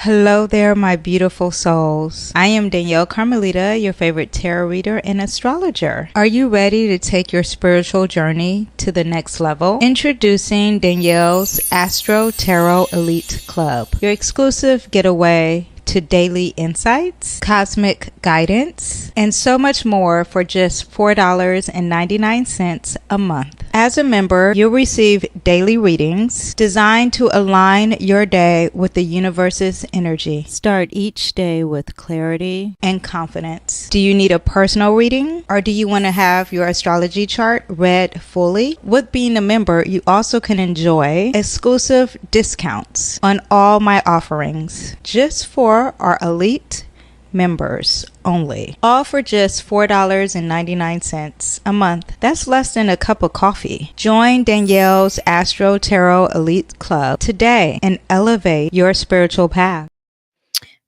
Hello there, my beautiful souls. I am Danyell Carmelita, your favorite tarot reader and astrologer. Are you ready to take your spiritual journey to the next level? Introducing Danyell's Astro Tarot Elite Club, your exclusive getaway to daily insights, cosmic guidance, and so much more for just $4.99 a month. As a member, you'll receive daily readings designed to align your day with the universe's energy. Start each day with clarity and confidence. Do you need a personal reading, or do you want to have your astrology chart read fully? With being a member, you also can enjoy exclusive discounts on all my offerings just for our elite members only, all for just $4.99 a month. That's less than a cup of coffee. Join Danyell's Astro Tarot Elite Club today and elevate your spiritual path.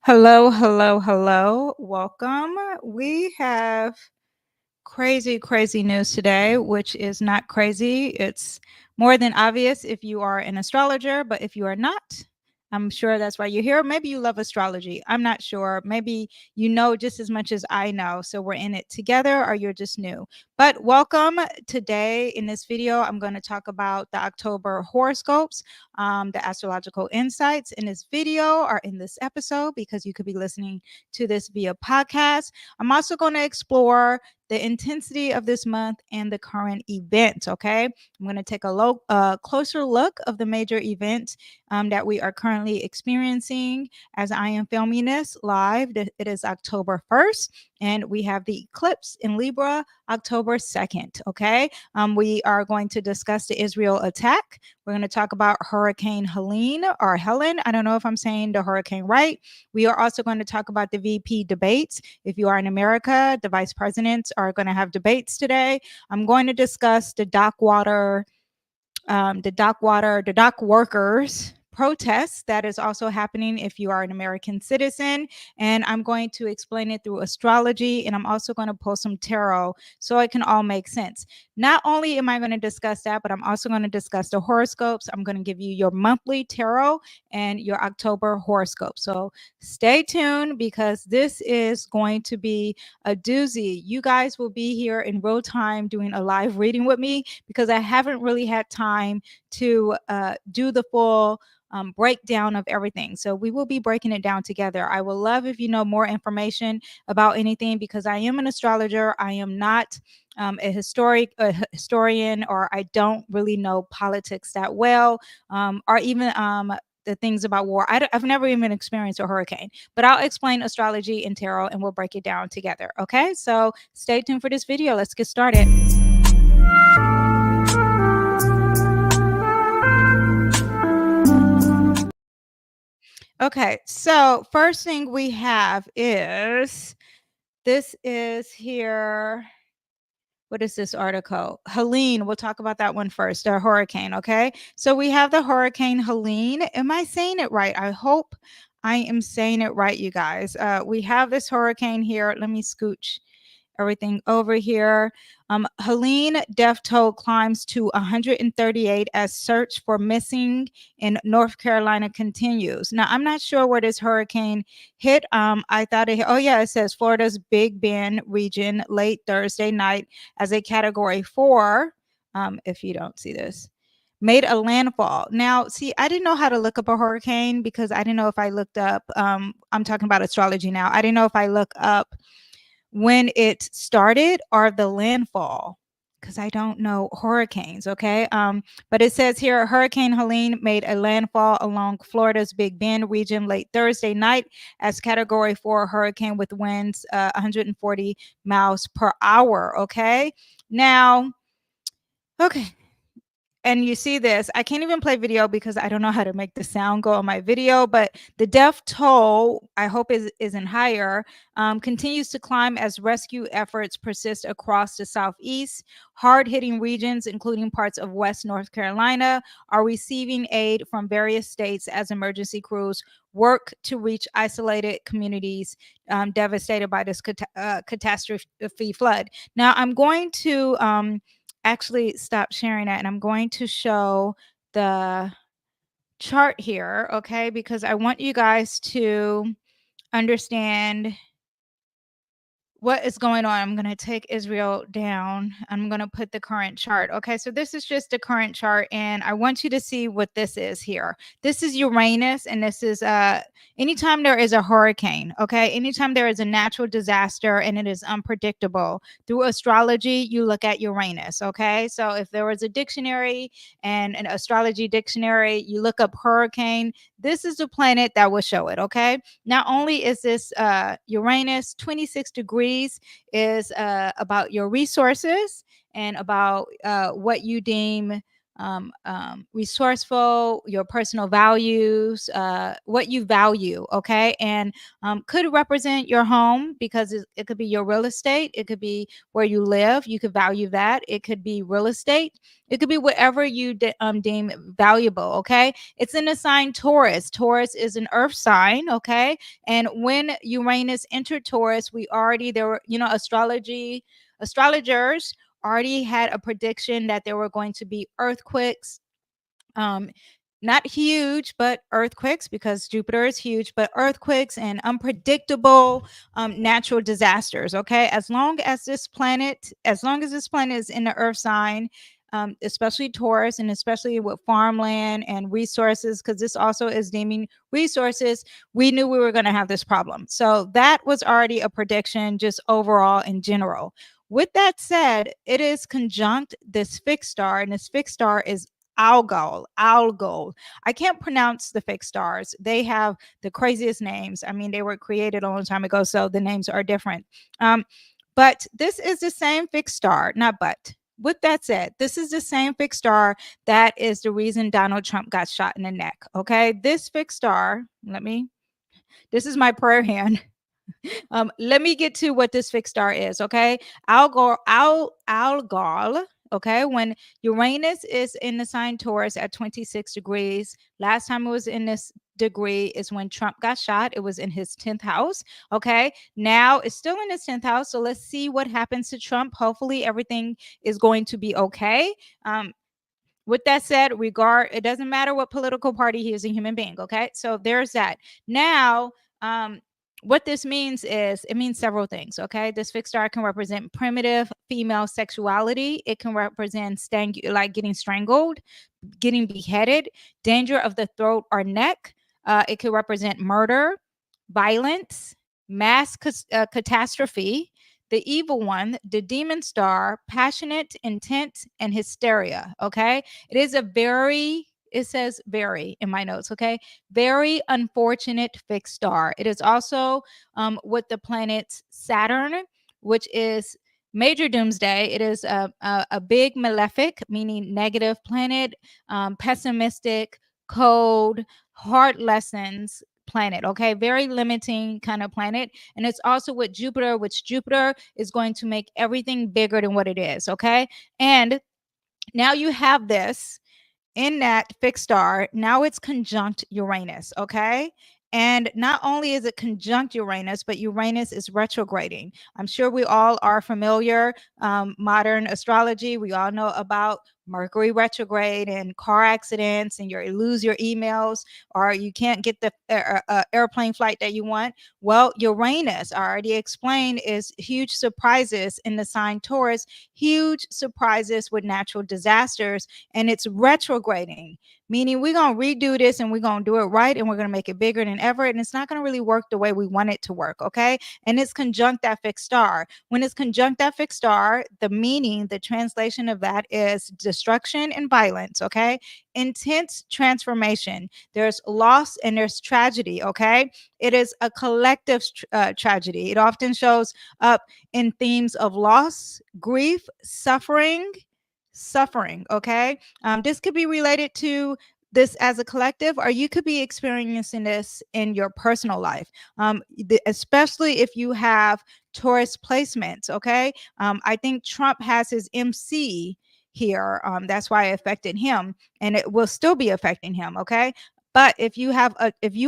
Hello, welcome. We have crazy news today, which is not crazy. It's more than obvious if you are an astrologer, but if you are not, I'm sure that's why you're here. Maybe you love astrology. I'm not sure. Maybe you know just as much as I know. So we're in it together, or you're just new. But welcome. Today in this video, I'm going to talk about the October horoscopes, the astrological insights in this video or in this episode, because you could be listening to this via podcast. I'm also going to explore the intensity of this month and the current events. Okay, I'm going to take a closer look of the major events that we are currently experiencing as I am filming this live. It is October 1st, and we have the eclipse in Libra October 2nd. Okay, we are going to discuss the Israel attack. We're going to talk about Hurricane Helene or Helen. I don't know if I'm saying the hurricane right. We are also going to talk about the VP debates. If you are in America, the vice presidents are going to have debates today. I'm going to discuss the dock workers protests that is also happening if you are an American citizen, and I'm going to explain it through astrology, and I'm also going to pull some tarot so it can all make sense. Not only am I going to discuss that, but I'm also going to discuss the horoscopes. I'm going to give you your monthly tarot and your October horoscope. So stay tuned, because this is going to be a doozy. You guys will be here in real time doing a live reading with me, because I haven't really had time to do the full breakdown of everything. So we will be breaking it down together. I would love if you know more information about anything, because I am an astrologer. I am not a historian, or I don't really know politics that well, or even the things about war. I've never even experienced a hurricane, but I'll explain astrology and tarot, and we'll break it down together. Okay, so stay tuned for this video. Let's get started. Okay, so first thing we have is, this is here. What is this article? Helene, we'll talk about that one first, the hurricane, okay? So we have the Hurricane Helene. Am I saying it right? I hope I am saying it right, you guys. We have this hurricane here. Let me scooch everything over here. Helene death toll climbs to 138 as search for missing in North Carolina continues. Now, I'm not sure where this hurricane hit. I thought it, oh yeah, it says Florida's Big Bend region late Thursday night as a category 4. If you don't see this, made a landfall. Now, see, I didn't know how to look up a hurricane, because I didn't know if I looked up, I'm talking about astrology now. I didn't know if I look up when it started or the landfall, because I don't know hurricanes. Okay, but it says here Hurricane Helene made a landfall along Florida's Big Bend region late Thursday night as category 4 hurricane with winds 140 miles per hour. Okay, now, okay, and you see this, I can't even play video because I don't know how to make the sound go on my video, but the death toll, I hope isn't higher, continues to climb as rescue efforts persist across the Southeast. Hard-hitting regions, including parts of West North Carolina, are receiving aid from various states as emergency crews work to reach isolated communities devastated by this catastrophe flood. Now, I'm going to actually stop sharing that, and I'm going to show the chart here, okay, because I want you guys to understand what is going on. I'm going to take Israel down. I'm going to put the current chart. Okay, so this is just the current chart, and I want you to see what this is here. This is Uranus, and this is anytime there is a hurricane, okay, anytime there is a natural disaster and it is unpredictable, through astrology you look at Uranus. Okay, so if there was a dictionary and an astrology dictionary, you look up hurricane, this is the planet that will show it. Okay, not only is this Uranus 26 degrees is about your resources and about what you deem resourceful, your personal values, what you value, okay? And could represent your home because it could be your real estate. It could be where you live. You could value that. It could be real estate. It could be whatever you deem valuable, okay? It's in the sign Taurus. Taurus is an earth sign, okay? And when Uranus entered Taurus, there were, astrologers already had a prediction that there were going to be earthquakes, um, not huge, but earthquakes, because Jupiter is huge, but earthquakes and unpredictable natural disasters. Okay, as long as this planet is in the Earth sign, especially Taurus, and especially with farmland and resources, because this also is naming resources, we knew we were going to have this problem. So that was already a prediction, just overall in general. With that said, it is conjunct this fixed star, and this fixed star is Algol. I can't pronounce the fixed stars. They have the craziest names. I mean, they were created a long time ago, so the names are different. But this is the same fixed star, not but. With that said, this is the same fixed star that is the reason Donald Trump got shot in the neck. Okay, this fixed star, this is my prayer hand. Let me get to what this fixed star is. Okay, Algol. Okay, when Uranus is in the sign Taurus at 26 degrees, last time it was in this degree is when Trump got shot. It was in his 10th house. Okay, now it's still in his 10th house. So let's see what happens to Trump. Hopefully, everything is going to be okay. With that said, it doesn't matter what political party he is, a human being. Okay, so there's that. Now, what this means is it means several things. Okay, this fixed star can represent primitive female sexuality. It can represent getting strangled, getting beheaded, danger of the throat or neck. It could represent murder, violence, mass catastrophe, the evil one, the demon star, passionate, intent, and hysteria. Okay, it says very in my notes. Okay, very unfortunate fixed star. It is also with the planet Saturn, which is major doomsday. It is a big malefic, meaning negative planet, pessimistic, cold, hard lessons planet. Okay, very limiting kind of planet. And it's also with Jupiter, which Jupiter is going to make everything bigger than what it is. Okay, and now you have this in that fixed star. Now it's conjunct Uranus. Okay, and not only is it conjunct Uranus, but Uranus is retrograding. I'm sure we all are familiar, modern astrology, we all know about Mercury retrograde and car accidents, and you lose your emails, or you can't get the airplane flight that you want. Well, Uranus, I already explained, is huge surprises in the sign Taurus, huge surprises with natural disasters, and it's retrograding, meaning we're going to redo this and we're going to do it right, and we're going to make it bigger than ever, and it's not going to really work the way we want it to work. Okay, and it's conjunct that fixed star. When it's conjunct that fixed star, the translation of that is destruction and violence. Okay, intense transformation. There's loss and there's tragedy. Okay, it is a collective tragedy. It often shows up in themes of loss, grief, suffering. Okay, this could be related to this as a collective, or you could be experiencing this in your personal life, especially if you have Taurus placements. Okay, I think Trump has his MC here, that's why it affected him, and it will still be affecting him. Okay, But if you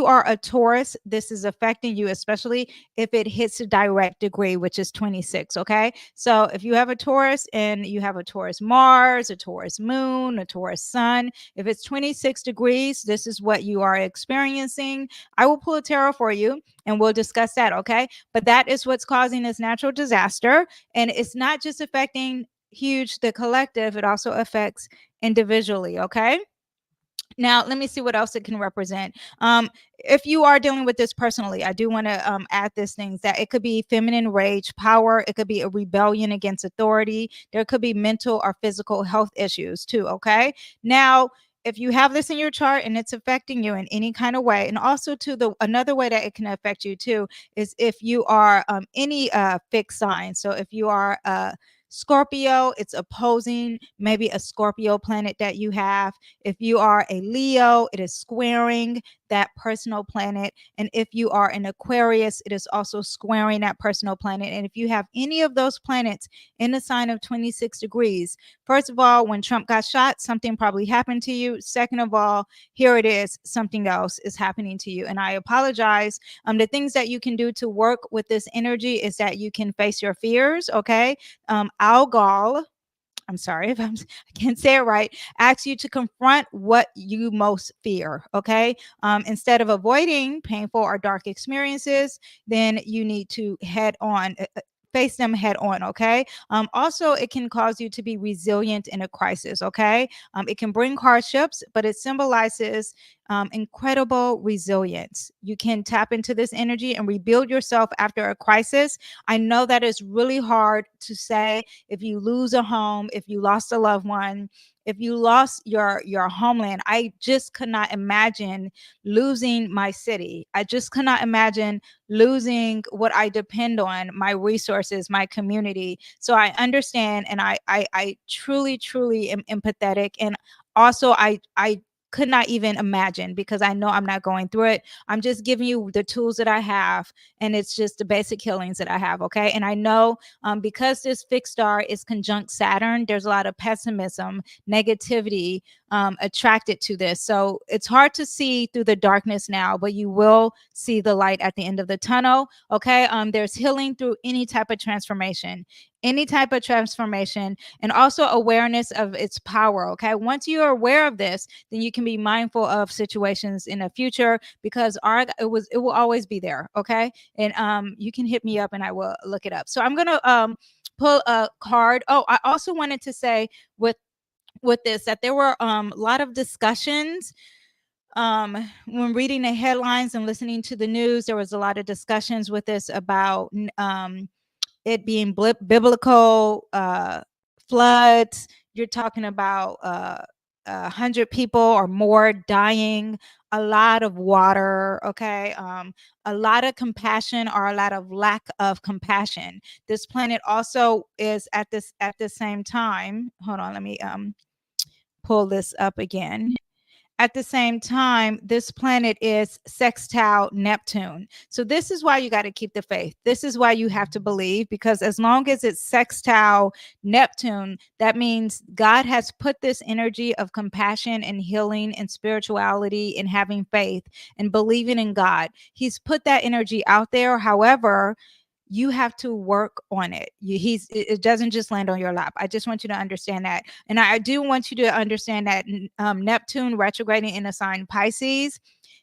are a Taurus, this is affecting you, especially if it hits a direct degree, which is 26. Okay. So if you have a Taurus and you have a Taurus Mars, a Taurus moon, a Taurus sun, if it's 26 degrees, this is what you are experiencing. I will pull a tarot for you and we'll discuss that. Okay. But that is what's causing this natural disaster. And it's not just affecting huge, the collective, it also affects individually. Okay. Now, let me see what else it can represent. If you are dealing with this personally, I do want to add this things that it could be feminine rage, power. It could be a rebellion against authority. There could be mental or physical health issues too. Okay. Now, if you have this in your chart and it's affecting you in any kind of way, and also to the another way that it can affect you too is if you are any fixed sign. So if you are Scorpio, it's opposing maybe a Scorpio planet that you have. If you are a Leo, it is squaring that personal planet. And if you are an Aquarius, it is also squaring that personal planet. And if you have any of those planets in the sign of 26 degrees, first of all, when Trump got shot, something probably happened to you. Second of all, here it is, something else is happening to you. And I apologize. The things that you can do to work with this energy is that you can face your fears, okay? Algol, I'm sorry if I can't say it right, asks you to confront what you most fear. Okay. Instead of avoiding painful or dark experiences, then you need to head on. Face them head on. Okay. Also, it can cause you to be resilient in a crisis. Okay. It can bring hardships, but it symbolizes incredible resilience. You can tap into this energy and rebuild yourself after a crisis. I know that is really hard to say. If you lose a home, if you lost a loved one, if you lost your homeland, I just could not imagine losing my city. I just could not imagine losing what I depend on, my resources, my community. So I understand, and I truly truly am empathetic, and also I could not even imagine because I know I'm not going through it. I'm just giving you the tools that I have, and it's just the basic healings that I have. Okay. And I know because this fixed star is conjunct Saturn, there's a lot of pessimism, negativity attracted to this. So it's hard to see through the darkness now, but you will see the light at the end of the tunnel. Okay. There's healing through any type of transformation. Any type of transformation, and also awareness of its power. Okay. Once you are aware of this, then you can be mindful of situations in the future because it will always be there. Okay. And you can hit me up and I will look it up. So I'm gonna pull a card. Oh, I also wanted to say with this that there were a lot of discussions when reading the headlines and listening to the news. There was a lot of discussions with this about it being biblical floods. You're talking about 100 people or more dying, a lot of water. Okay. A lot of compassion or a lot of lack of compassion. This planet also is at the same time. Hold on, let me pull this up again. At the same time, this planet is sextile Neptune. So this is why you got to keep the faith. This is why you have to believe, because as long as it's sextile Neptune, that means God has put this energy of compassion and healing and spirituality and having faith and believing in God. He's put that energy out there. However, you have to work on it. It doesn't just land on your lap. I just want you to understand that. And I do want you to understand that Neptune retrograding in the sign Pisces,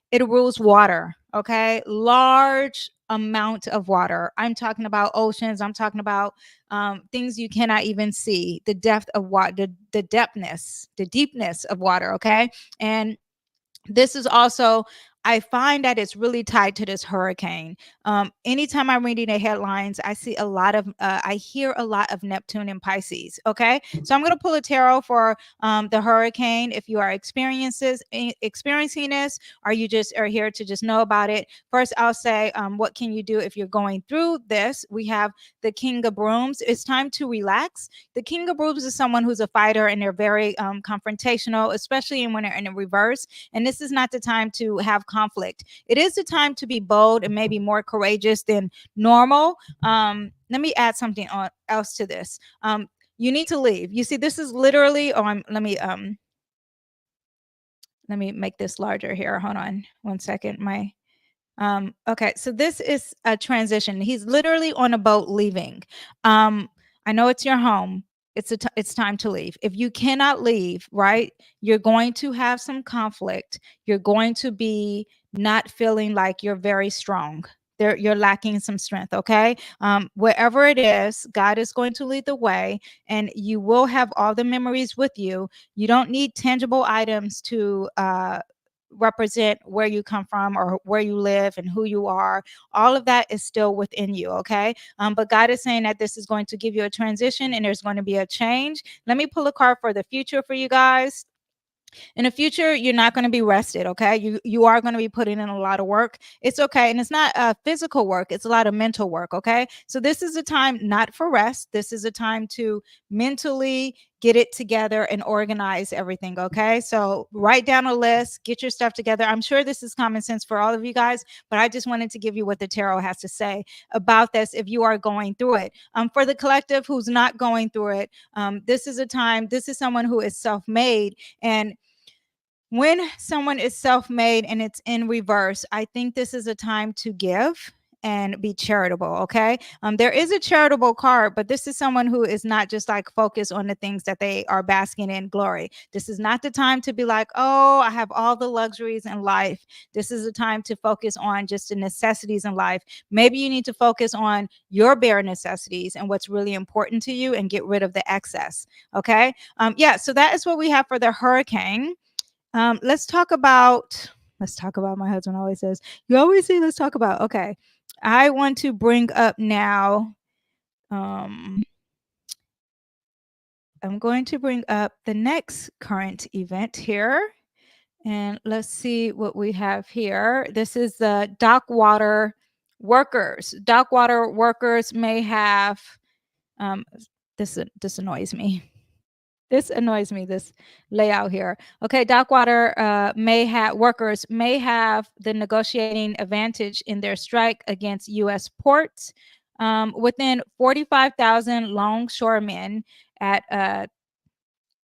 it rules water. Okay. Large amount of water. I'm talking about oceans. I'm talking about things you cannot even see, the depth of water, the depthness, the deepness of water. Okay. And this is also, I find that it's really tied to this hurricane. Anytime I'm reading the headlines, I see a lot of I hear a lot of Neptune and Pisces. Okay. So I'm going to pull a tarot for the hurricane. If you are experiencing this, or you just are here to just know about it. First, I'll say what can you do if you're going through this. We have the King of Brooms. It's time to relax. The King of Brooms is someone who's a fighter, and they're very confrontational, especially when they're in the reverse. And this is not the time to have conflict. It is the time to be bold and maybe more courageous than normal. Let me add something else to this. You need to leave. You see, this is literally, let me let me make this larger here. Hold on one second. Okay, so this is a transition. He's literally on a boat leaving. I know it's your home. It's time to leave. If you cannot leave, right, you're going to have some conflict. You're going to be not feeling like you're very strong. You're lacking some strength. Okay, wherever it is, God is going to lead the way, and you will have all the memories with you. You don't need tangible items to represent where you come from or where you live and who you are. All of that is still within you. Okay, but God is saying that this is going to give you a transition and there's going to be a change. Let me pull a card for the future for you guys. In the future, you're not going to be rested. Okay, you are going to be putting in a lot of work. It's okay, and it's not physical work, it's a lot of mental work. Okay, so this is a time not for rest. This is a time to mentally get it together and organize everything. Okay, so write down a list, get your stuff together. I'm sure this is common sense for all of you guys, but I just wanted to give you what the tarot has to say about this if you are going through it. For the collective who's not going through it, this is a time, this is someone who is self-made. And when someone is self-made and it's in reverse, I think this is a time to give and be charitable. Okay, there is a charitable card, but this is someone who is not just like focused on the things that they are basking in glory. This is not the time to be like, oh, I have all the luxuries in life. This is a time to focus on just the necessities in life. Maybe you need to focus on your bare necessities and what's really important to you and get rid of the excess. Okay, yeah, so that is what we have for the hurricane. Let's talk about, my husband always says, you always say, let's talk about, okay. I want to bring up now, I'm going to bring up the next current event here. And let's see what we have here. This is the dock water workers. Dock water workers may have, this annoys me. This annoys me, this layout here. Okay, dockwater workers may have the negotiating advantage in their strike against U.S. ports. Within 45,000 longshoremen at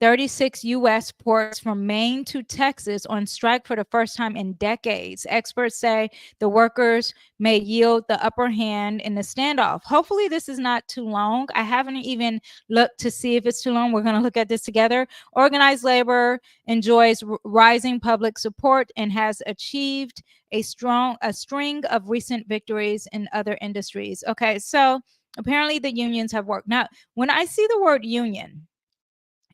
36 U.S. ports from Maine to Texas on strike for the first time in decades. Experts say the workers may yield the upper hand in the standoff. Hopefully, this is not too long. I haven't even looked to see if it's too long. We're going to look at this together. Organized labor enjoys rising public support and has achieved a string of recent victories in other industries. Okay, so apparently the unions have worked. Now, when I see the word union,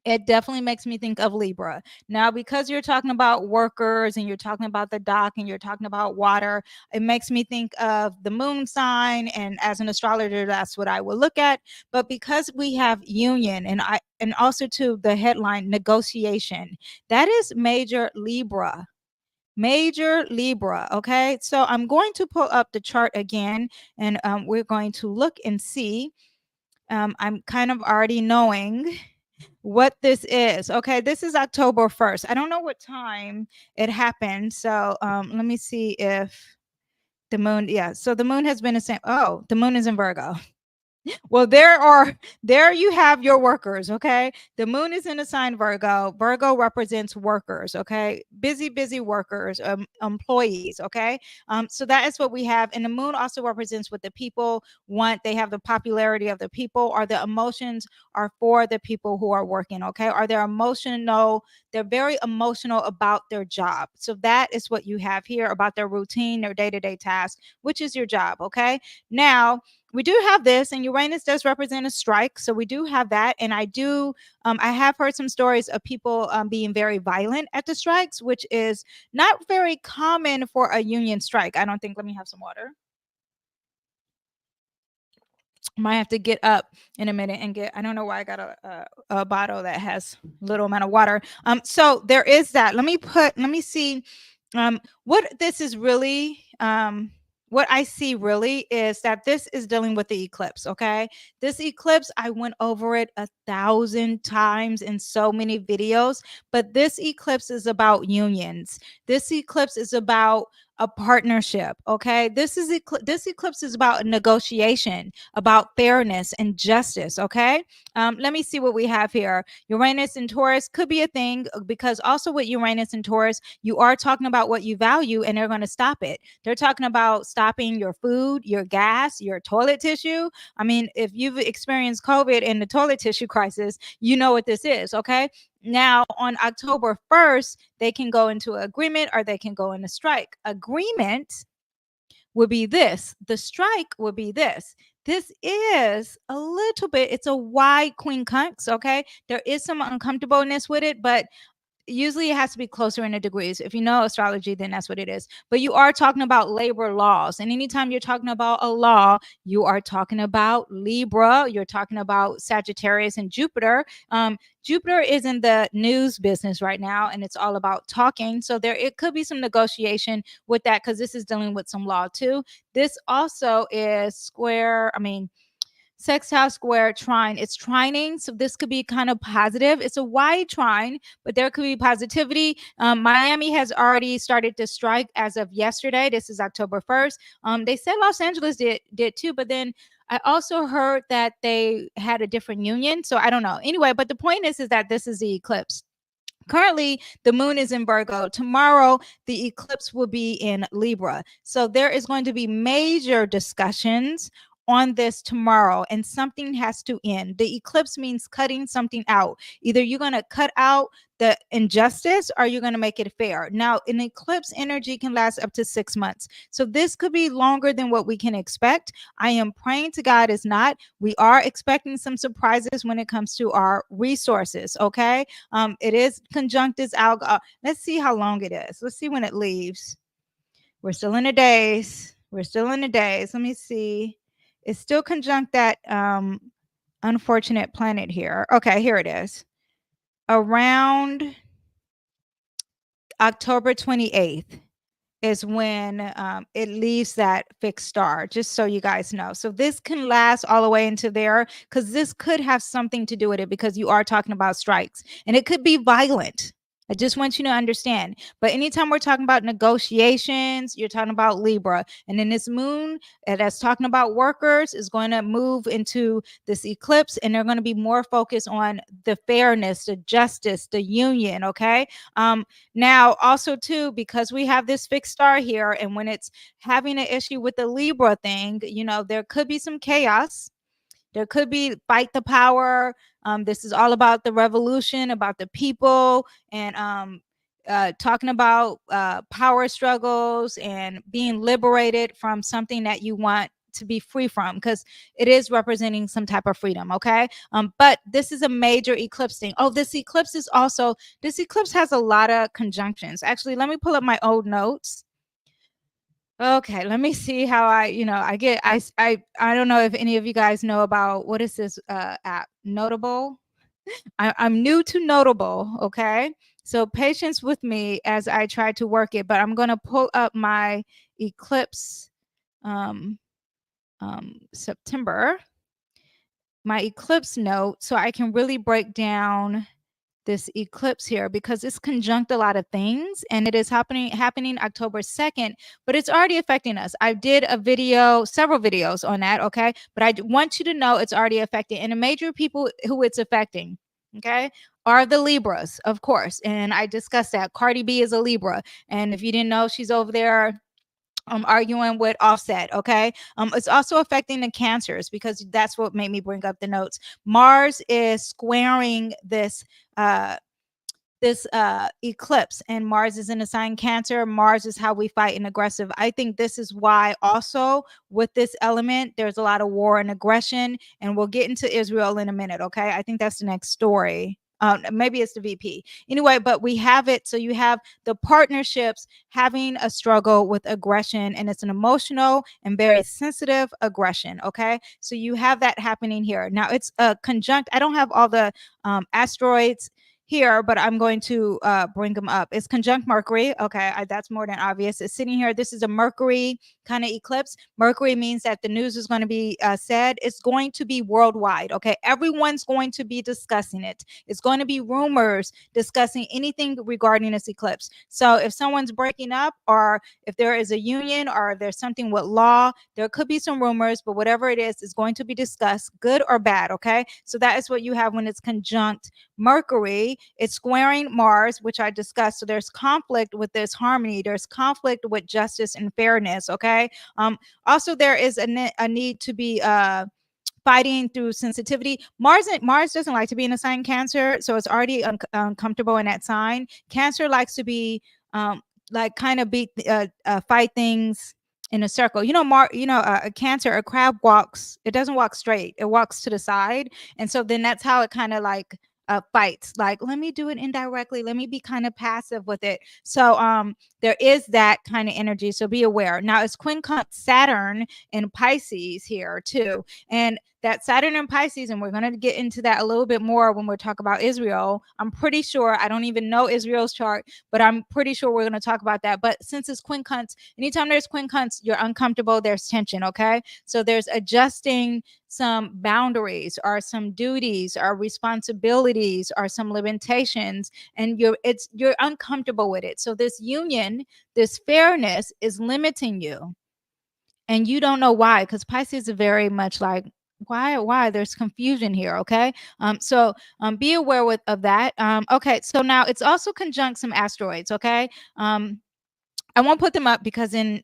it definitely makes me think of Libra. Now, because you're talking about workers and you're talking about the dock and you're talking about water, it makes me think of the moon sign. And as an astrologer, that's what I will look at. But because we have union and also to the headline negotiation, that is major Libra. Major Libra. Okay. So I'm going to pull up the chart again and we're going to look and see. I'm kind of already knowing what this is. Okay, this is October 1st. I don't know what time it happened. So let me see if the moon, yeah. So the moon has been the same. Oh, the moon is in Virgo. Well, there you have your workers. Okay, the moon is in a sign Virgo. Virgo represents workers. Okay, busy workers, employees. Okay, so that is what we have. And the moon also represents what the people want. They have the popularity of the people, or the emotions are for the people who are working. Okay, are they emotional? They're very emotional about their job. So that is what you have here about their routine, their day-to-day tasks, which is your job. Okay, now we do have this, and Uranus does represent a strike, so we do have that. And I have heard some stories of people being very violent at the strikes, which is not very common for a union strike. I don't think. Let me have some water. Might have to get up in a minute and get. I don't know why I got a bottle that has little amount of water. So there is that. Let me see what this is really. What I see really is that this is dealing with the eclipse. Okay, this eclipse, I went over it 1,000 times in so many videos, but this eclipse is about unions. This eclipse is about a partnership. Okay, this eclipse is about negotiation, about fairness and justice. Okay, let me see what we have here. Uranus and Taurus could be a thing because also with Uranus and Taurus, you are talking about what you value, and they're going to stop it. They're talking about stopping your food, your gas, your toilet tissue. I mean, if you've experienced COVID and the toilet tissue crisis, you know what this is. Okay, now, on October 1st, they can go into agreement or they can go into strike. Agreement would be this. The strike would be this. This is a little bit, it's a wide quincunx, okay? There is some uncomfortableness with it, but usually it has to be closer in the degrees. If you know astrology, then that's what it is. But you are talking about labor laws. And anytime you're talking about a law, you are talking about Libra, you're talking about Sagittarius and Jupiter. Jupiter is in the news business right now, and it's all about talking. So there it could be some negotiation with that because this is dealing with some law too. This also is square, sextile square trine. It's trining, so this could be kind of positive. It's a wide trine, but there could be positivity. Miami has already started to strike as of yesterday. This is October 1st. They said Los Angeles did too, but then I also heard that they had a different union, so I don't know. Anyway, but the point is that this is the eclipse. Currently, the moon is in Virgo. Tomorrow, the eclipse will be in Libra. So there is going to be major discussions on this tomorrow, and something has to end. The eclipse means cutting something out. Either you're going to cut out the injustice or you're going to make it fair. Now, an eclipse energy can last up to 6 months. So this could be longer than what we can expect. I am praying to God it's not. We are expecting some surprises when it comes to our resources, okay? It is conjunctus alga. Let's see how long it is. Let's see when it leaves. We're still in the days. Let me see. It's still conjunct that unfortunate planet here. Okay, here it is. Around October 28th is when it leaves that fixed star, just so you guys know. So this can last all the way into there because this could have something to do with it because you are talking about strikes and it could be violent. I just want you to understand. But anytime we're talking about negotiations, you're talking about Libra. And then this moon that's talking about workers is going to move into this eclipse, and they're going to be more focused on the fairness, the justice, the union. Okay. Now, also, too, because we have this fixed star here, and when it's having an issue with the Libra thing, there could be some chaos. There could be fight the power. This is all about the revolution, about the people, and talking about power struggles and being liberated from something that you want to be free from, because it is representing some type of freedom. Okay. But this is a major eclipse thing. Oh, this eclipse has a lot of conjunctions. Actually, let me pull up my old notes. Okay, let me see how I don't know if any of you guys know about what is this app, Notable. I'm new to Notable, okay? So patience with me as I try to work it, but I'm going to pull up my eclipse September, my eclipse note, so I can really break down this eclipse here because it's conjunct a lot of things, and it is happening October 2nd, but it's already affecting us. I did several videos on that, okay? But I want you to know it's already affecting, and the major people who it's affecting, okay, are the Libras, of course. And I discussed that. Cardi B is a Libra, and if you didn't know, she's over there arguing with Offset. Okay. It's also affecting the Cancers because that's what made me bring up the notes. Mars is squaring this eclipse, and Mars is in the sign Cancer. Mars is how we fight and aggressive. I think this is why also with this element there's a lot of war and aggression, and we'll get into Israel in a minute. Okay, I think that's the next story. Maybe it's the VP. Anyway, but we have it. So you have the partnerships having a struggle with aggression, and it's an emotional and very sensitive aggression. Okay. So you have that happening here. Now it's a conjunct. I don't have all the asteroids here, but I'm going to bring them up. It's conjunct Mercury. Okay, that's more than obvious. It's sitting here. This is a Mercury kind of eclipse. Mercury means that the news is going to be said. It's going to be worldwide. Okay, everyone's going to be discussing it. It's going to be rumors discussing anything regarding this eclipse. So if someone's breaking up, or if there is a union, or there's something with law, there could be some rumors, but whatever it is going to be discussed, good or bad. Okay, so that is what you have when it's conjunct Mercury. It's squaring Mars, which I discussed. So there's conflict with this harmony. There's conflict with justice and fairness. Okay. Also, there is a need to be fighting through sensitivity. Mars doesn't like to be in a sign Cancer, so it's already uncomfortable in that sign. Cancer likes to be like kind of fight things in a circle. A Cancer, a crab walks, it doesn't walk straight, it walks to the side. And so then that's how it kind of like fights, like, let me do it indirectly, let me be kind of passive with it. So there is that kind of energy, so be aware. Now it's quincunx Saturn in Pisces here too, and that Saturn in Pisces, and we're going to get into that a little bit more when we talk about Israel. I'm pretty sure, I don't even know Israel's chart, but I'm pretty sure we're going to talk about that. But since it's quincunx, anytime there's quincunx, you're uncomfortable, there's tension. Okay, so there's adjusting some boundaries, or some duties, or responsibilities, or some limitations, and you're uncomfortable with it. So this union, this fairness is limiting you, and you don't know why, because Pisces is very much like, why there's confusion here. Okay, so be aware of that. Okay, so now it's also conjunct some asteroids. Okay, I won't put them up because then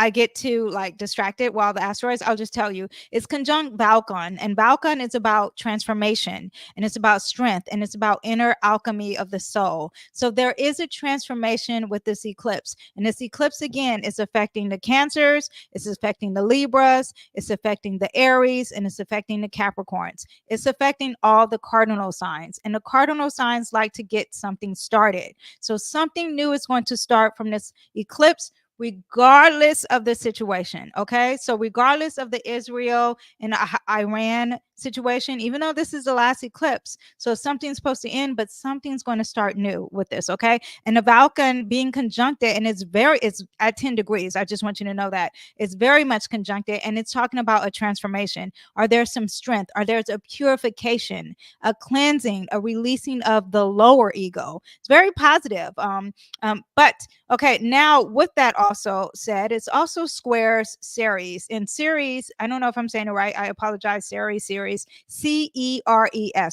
I get to like distracted while the asteroids. I'll just tell you, it's conjunct Balcon, and Balcon is about transformation, and it's about strength, and it's about inner alchemy of the soul. So there is a transformation with this eclipse, and this eclipse again is affecting the Cancers, it's affecting the Libras, it's affecting the Aries, and it's affecting the Capricorns. It's affecting all the cardinal signs, and the cardinal signs like to get something started. So something new is going to start from this eclipse, regardless of the situation. Okay, so regardless of the Israel and Iran situation, even though this is the last eclipse, so something's supposed to end, but something's going to start new with this. Okay, and the Vulcan being conjuncted, and it's at 10 degrees. I just want you to know that it's very much conjuncted, and it's talking about a transformation. Are there some strength? Are there's a purification, a cleansing, a releasing of the lower ego? It's very positive. But okay, now with that also said, it's also squares Ceres. In Ceres, I don't know if I'm saying it right, I apologize. Ceres, Ceres.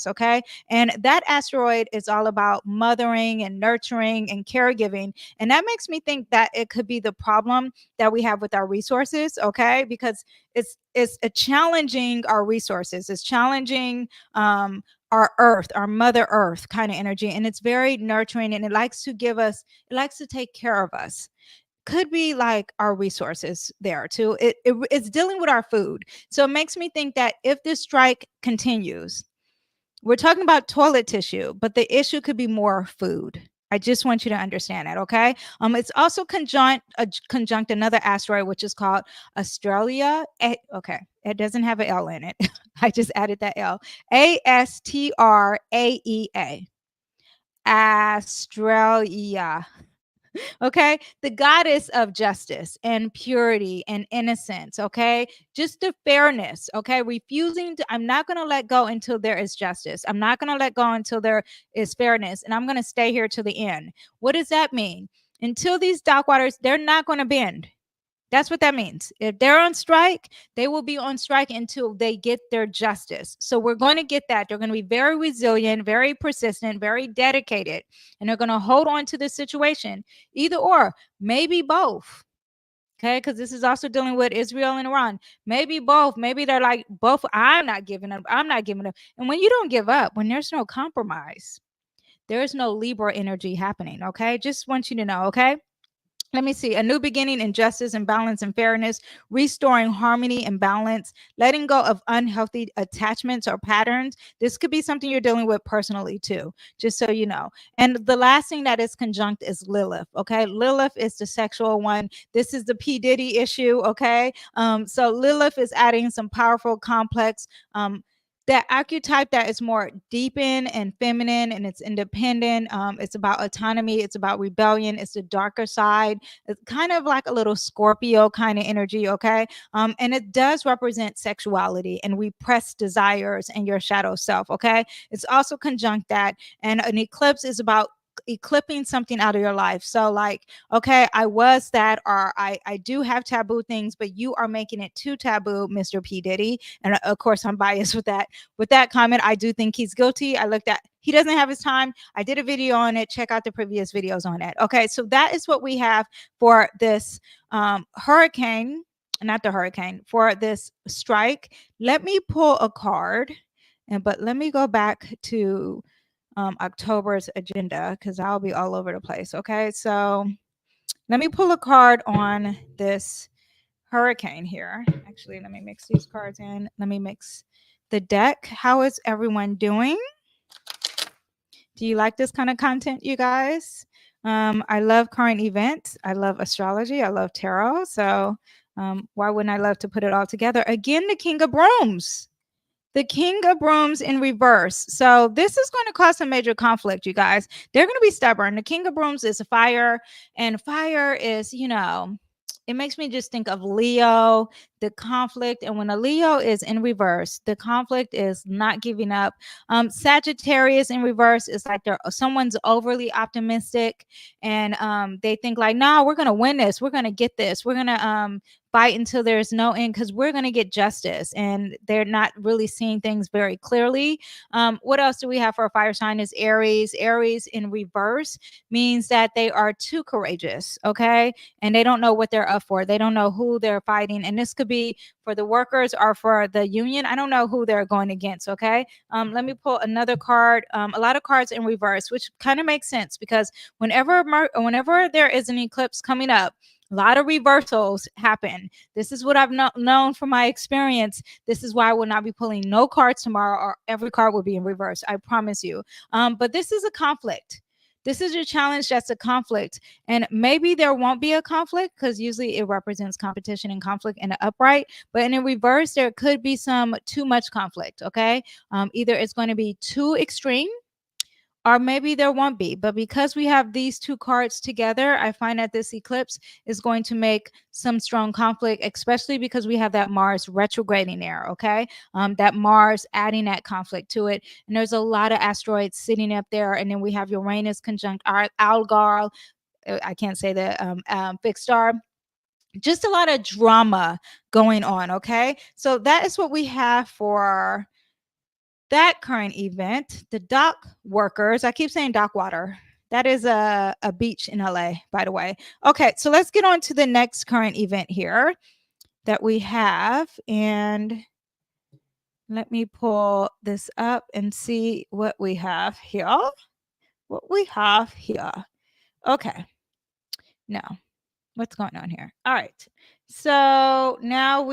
Okay, and that asteroid is all about mothering and nurturing and caregiving, and that makes me think that it could be the problem that we have with our resources. Okay, because it's challenging our resources, it's challenging our earth, our mother earth kind of energy, and it's very nurturing, and it likes to take care of us. Could be like our resources there too. It's dealing with our food. So it makes me think that if this strike continues, we're talking about toilet tissue, but the issue could be more food. I just want you to understand that. Okay, it's also conjunct another asteroid, which is called Australia. Okay, it doesn't have an L in it. I just added that L. Astraea. Australia. Okay, the goddess of justice and purity and innocence. Okay, just the fairness. Okay, I'm not going to let go until there is justice. I'm not going to let go until there is fairness, and I'm going to stay here to the end. What does that mean? Until these dock waters, they're not going to bend. That's what that means. If they're on strike, they will be on strike until they get their justice. So we're going to get that. They're going to be very resilient, very persistent, very dedicated, and they're going to hold on to the situation. Either or, maybe both. Okay, because this is also dealing with Israel and Iran. Maybe both. Maybe they're like, both. I'm not giving up. I'm not giving up. And when you don't give up, when there's no compromise, there is no Libra energy happening. Okay, just want you to know. Okay. Let me see. A new beginning in justice and balance and fairness, restoring harmony and balance, letting go of unhealthy attachments or patterns. This could be something you're dealing with personally too, just so you know. And the last thing that is conjunct is Lilith. Okay. Lilith is the sexual one. This is the P. Diddy issue. Okay. So Lilith is adding some powerful, complex, that archetype that is more deepened and feminine, and it's independent. It's about autonomy. It's about rebellion. It's the darker side. It's kind of like a little Scorpio kind of energy, okay? And it does represent sexuality and repressed desires and your shadow self, okay? It's also conjunct that, and an eclipse is about eclipsing something out of your life. So like, okay, I was that, or I do have taboo things, but you are making it too taboo, Mr. P. Diddy. And of course I'm biased with that comment. I do think he's guilty. I looked at, he doesn't have his time. I did a video on it. Check out the previous videos on it. Okay, so that is what we have for this hurricane, not the hurricane, for this strike. Let me pull a card, but let me go back to October's agenda, because I'll be all over the place. Okay, so let me pull a card on this hurricane here. Actually, let me mix these cards in. Let me mix the deck. How is everyone doing? Do you like this kind of content, you guys? I love current events. I love astrology. I love tarot. So why wouldn't I love to put it all together? Again, the King of Brooms. The King of Brooms in reverse. So this is going to cause some major conflict, you guys. They're going to be stubborn. The King of Brooms is a fire, and fire is, it makes me just think of Leo, the conflict. And when a Leo is in reverse, the conflict is not giving up. Sagittarius in reverse is like someone's overly optimistic, and they think like, no, we're going to win this. We're going to get this. We're going to fight until there's no end, because we're going to get justice, and they're not really seeing things very clearly. What else do we have for a fire sign? Is Aries. Aries in reverse means that they are too courageous, okay? And they don't know what they're up for. They don't know who they're fighting, and this could be for the workers or for the union. I don't know who they're going against, okay? Let me pull another card. A lot of cards in reverse, which kind of makes sense, because whenever there is an eclipse coming up, a lot of reversals happen. This is what I've known from my experience. This is why I will not be pulling no cards tomorrow, or every card will be in reverse. I promise you. But this is a conflict. This is your challenge. That's a conflict. And maybe there won't be a conflict, because usually it represents competition and conflict in the upright. But in a reverse, there could be some too much conflict. Okay. Either it's going to be too extreme, or maybe there won't be. But because we have these two cards together, I find that this eclipse is going to make some strong conflict, especially because we have that Mars retrograding there, okay? That Mars adding that conflict to it. And there's a lot of asteroids sitting up there. And then we have Uranus conjunct Algol. I can't say the fixed star. Just a lot of drama going on, okay? So that is what we have for that current event. The dock workers, I keep saying dock water. That is a beach in LA, by the way. Okay, so let's get on to the next current event here that we have. And let me pull this up and see what we have here. Okay, now what's going on here? All right, so now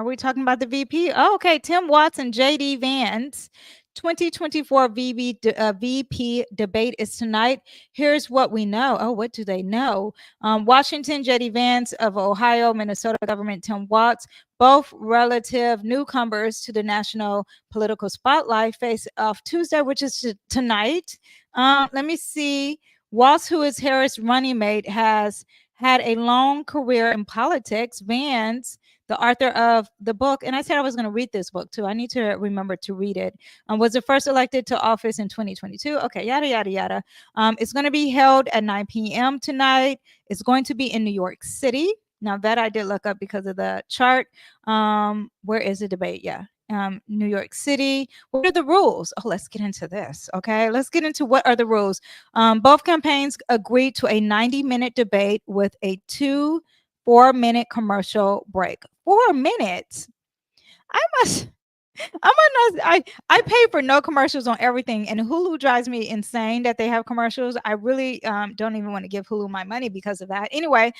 are we talking about the VP? Oh, okay. Tim Watts and JD Vance 2024 VP debate is tonight. Here's what we know. Oh, what do they know? Washington, JD Vance of Ohio, Minnesota government, Tim Watts, both relative newcomers to the national political spotlight, face off Tuesday, which is tonight. Let me see. Watts, who is Harris' running mate, has had a long career in politics. Vance, the author of the book, and I said I was going to read this book too. I need to remember to read it. Was the first elected to office in 2022. Okay, yada, yada, yada. It's going to be held at 9 p.m. tonight. It's going to be in New York City. Now that I did look up because of the chart. Where is the debate? Yeah. New York City. What are the rules? Oh, let's get into this. Okay, let's get into what are the rules. Both campaigns agreed to a 90-minute debate with a 4-minute commercial break. 4 minutes. I pay for no commercials on everything, and Hulu drives me insane that they have commercials. I really don't even want to give Hulu my money because of that. Anyway,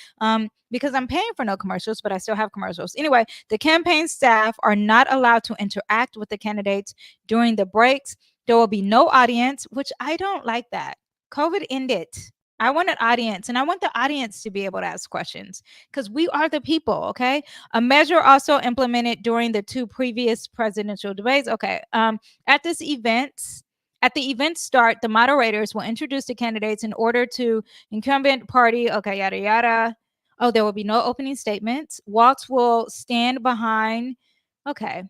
because I'm paying for no commercials, but I still have commercials. Anyway, the campaign staff are not allowed to interact with the candidates during the breaks. There will be no audience, which I don't like that. COVID ended. I want an audience, and I want the audience to be able to ask questions because we are the people, okay? A measure also implemented during the 2 previous presidential debates. Okay. At this event, at the event start, the moderators will introduce the candidates in order to incumbent party, okay, yada yada. Oh, there will be no opening statements. Waltz will stand behind. Okay.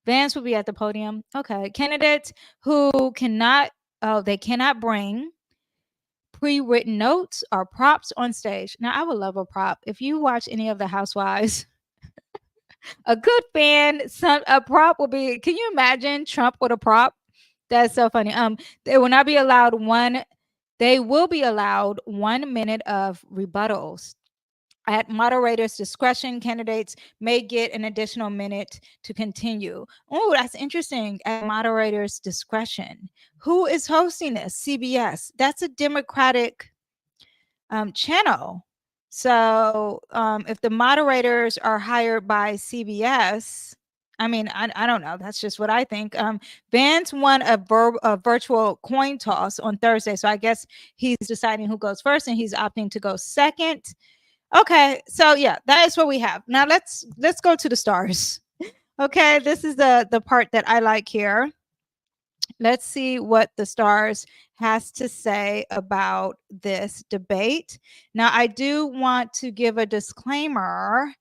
Vance will be at the podium. Okay. Candidates who cannot, oh, they cannot bring pre-written notes or props on stage. Now, I would love a prop. If you watch any of the Housewives, a good fan, a prop will be. Can you imagine Trump with a prop? That's so funny. They will not be allowed one. They will be allowed 1 minute of rebuttals. At moderator's discretion, candidates may get an additional minute to continue. Oh, that's interesting. At moderator's discretion. Who is hosting this? CBS. That's a Democratic channel. So if the moderators are hired by CBS, I mean, I don't know. That's just what I think. Vance won a virtual coin toss on Thursday. So I guess he's deciding who goes first and he's opting to go second. Okay. So yeah, that is what we have. Now let's go to the stars. Okay. This is the part that I like here. Let's see what the stars has to say about this debate. Now, I do want to give a disclaimer,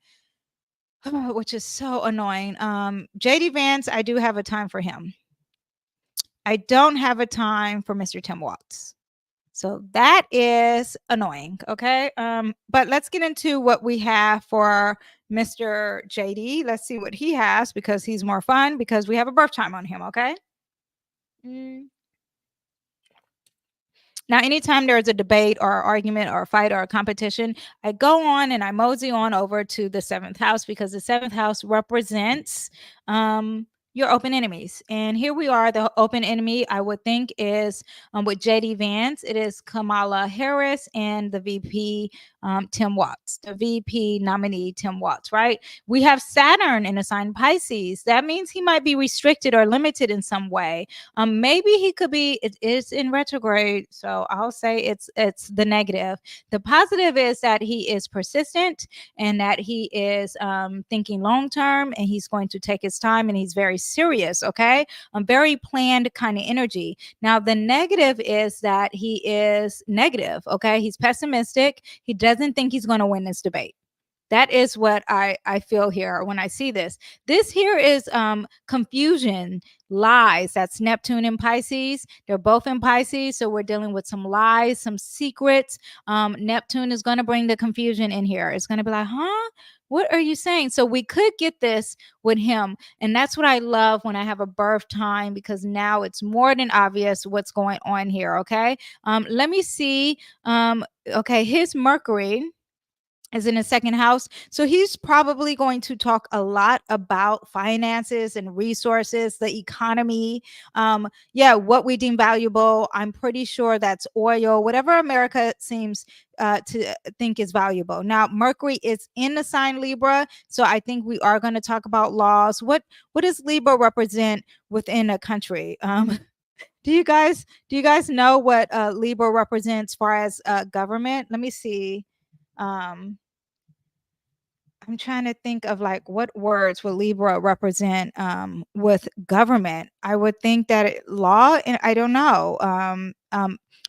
which is so annoying. JD Vance, I do have a time for him. I don't have a time for Mr. Tim Waltz. So that is annoying. Okay. But let's get into what we have for Mr. JD. Let's see what he has because he's more fun because we have a birth time on him. Okay. Now, anytime there is a debate or argument or a fight or a competition, I go on and I mosey on over to the 7th house because the 7th house represents your open enemies. And here we are. The open enemy, I would think, is with JD Vance. It is Kamala Harris and the VP Tim Watts, the VP nominee Tim Watts, right? We have Saturn in a sign Pisces. That means he might be restricted or limited in some way. Maybe he could be. It is in retrograde, so I'll say it's the negative. The positive is that he is persistent and that he is thinking long term, and he's going to take his time, and he's very serious. Okay, very planned kind of energy. Now the negative is that he is negative. Okay, he's pessimistic. He doesn't think he's going to win this debate. That is what I feel here when I see this. This here is confusion, lies. That's Neptune and Pisces. They're both in Pisces. So we're dealing with some lies, some secrets. Neptune is going to bring the confusion in here. It's going to be like, huh? What are you saying? So we could get this with him. And that's what I love when I have a birth time, because now it's more than obvious what's going on here. Okay. Let me see. Okay. His Mercury is in the 2nd house. So he's probably going to talk a lot about finances and resources, the economy. What we deem valuable. I'm pretty sure that's oil, whatever America seems to think is valuable. Now, Mercury is in the sign Libra. So I think we are going to talk about laws. What does Libra represent within a country? Do you guys know what Libra represents as far as government? Let me see. I'm trying to think of like what words will Libra represent with government. I would think that law, and I don't know.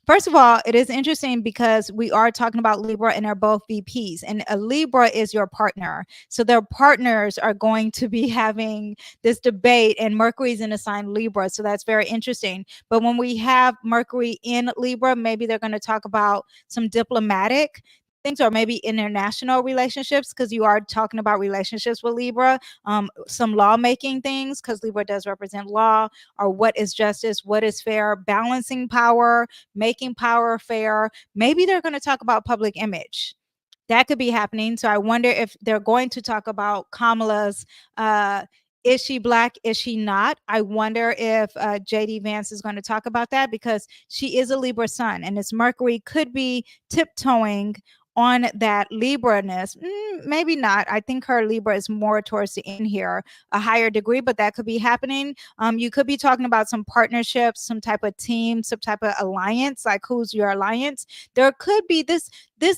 First of all, it is interesting because we are talking about Libra and they're both VPs, and a Libra is your partner. So their partners are going to be having this debate, and Mercury's in a sign Libra. So that's very interesting. But when we have Mercury in Libra, maybe they're going to talk about some diplomatic things or maybe international relationships, because you are talking about relationships with Libra. Some lawmaking things, because Libra does represent law, or what is justice, what is fair, balancing power, making power fair. Maybe they're going to talk about public image. That could be happening. So I wonder if they're going to talk about Kamala's is she black? Is she not? I wonder if JD Vance is going to talk about that, because she is a Libra sun, and this Mercury could be tiptoeing on that Libra-ness. Maybe not. I think her Libra is more towards the end here, a higher degree, but that could be happening. You could be talking about some partnerships, some type of team, some type of alliance, like who's your alliance. There could be this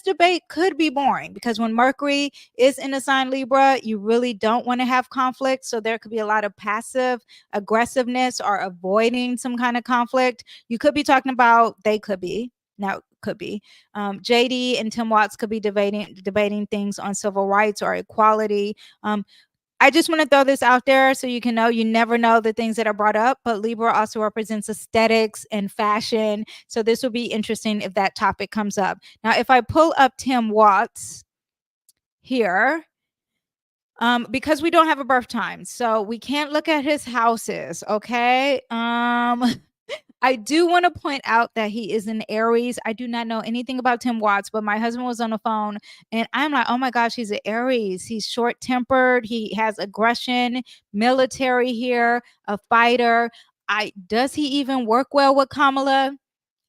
debate could be boring because when Mercury is in the sign Libra, you really don't want to have conflict. So there could be a lot of passive aggressiveness or avoiding some kind of conflict. You could be talking about, they could be, now could be JD and Tim Watts could be debating things on civil rights or equality. I just want to throw this out there so you can know you never know the things that are brought up, but Libra also represents aesthetics and fashion. So this will be interesting if that topic comes up. Now, if I pull up Tim Watts here, because we don't have a birth time, so we can't look at his houses, okay? I do want to point out that he is an Aries. I do not know anything about Tim Watts, but my husband was on the phone and I'm like, oh my gosh, he's an Aries. He's short tempered. He has aggression, military here, a fighter. Does he even work well with Kamala?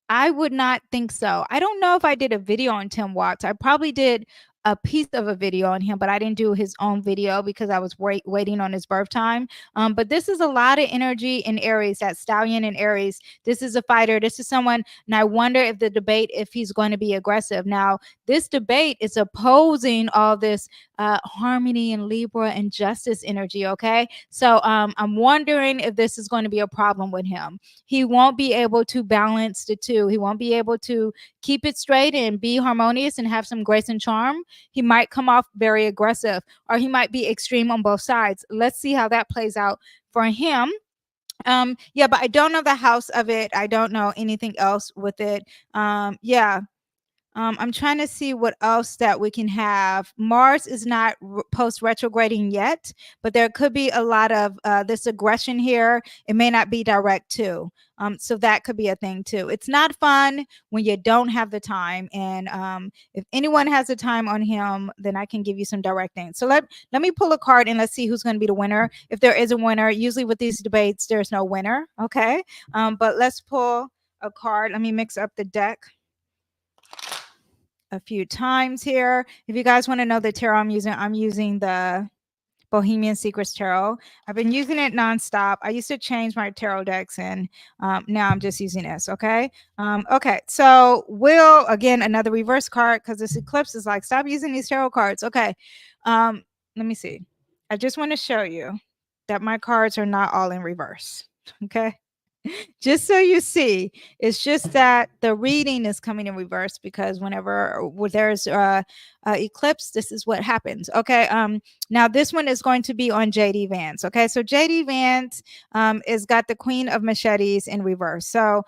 I would not think so. I don't know if I did a video on Tim Watts. I probably did a piece of a video on him, but I didn't do his own video because I was waiting on his birth time. But this is a lot of energy in Aries, that stallion in Aries. This is a fighter. This is someone, and I wonder if the debate, if he's going to be aggressive. Now, this debate is opposing all this harmony and Libra and justice energy, okay? So I'm wondering if this is going to be a problem with him. He won't be able to balance the two. He won't be able to keep it straight and be harmonious and have some grace and charm. He might come off very aggressive, or he might be extreme on both sides. Let's see how that plays out for him. Yeah, but I don't know the house of it. I don't know anything else with it. Yeah. I'm trying to see what else that we can have. Mars is not post retrograding yet, but there could be a lot of this aggression here. It may not be direct too. So that could be a thing too. It's not fun when you don't have the time. And if anyone has the time on him, then I can give you some direct things. So let me pull a card and let's see who's going to be the winner. If there is a winner, usually with these debates, there's no winner. Okay. But let's pull a card. Let me mix up the deck a few times here. If you guys want to know the tarot I'm using the Bohemian Secrets Tarot. I've been using it nonstop. I used to change my tarot decks and now I'm just using this. Okay. Okay. So again, another reverse card because this eclipse is like, stop using these tarot cards. Okay. Let me see. I just want to show you that my cards are not all in reverse. Okay. Just so you see, it's just that the reading is coming in reverse because whenever there's eclipse, this is what happens. Okay. Now this one is going to be on JD Vance. Okay. So JD Vance is got the Queen of Machetes in reverse. So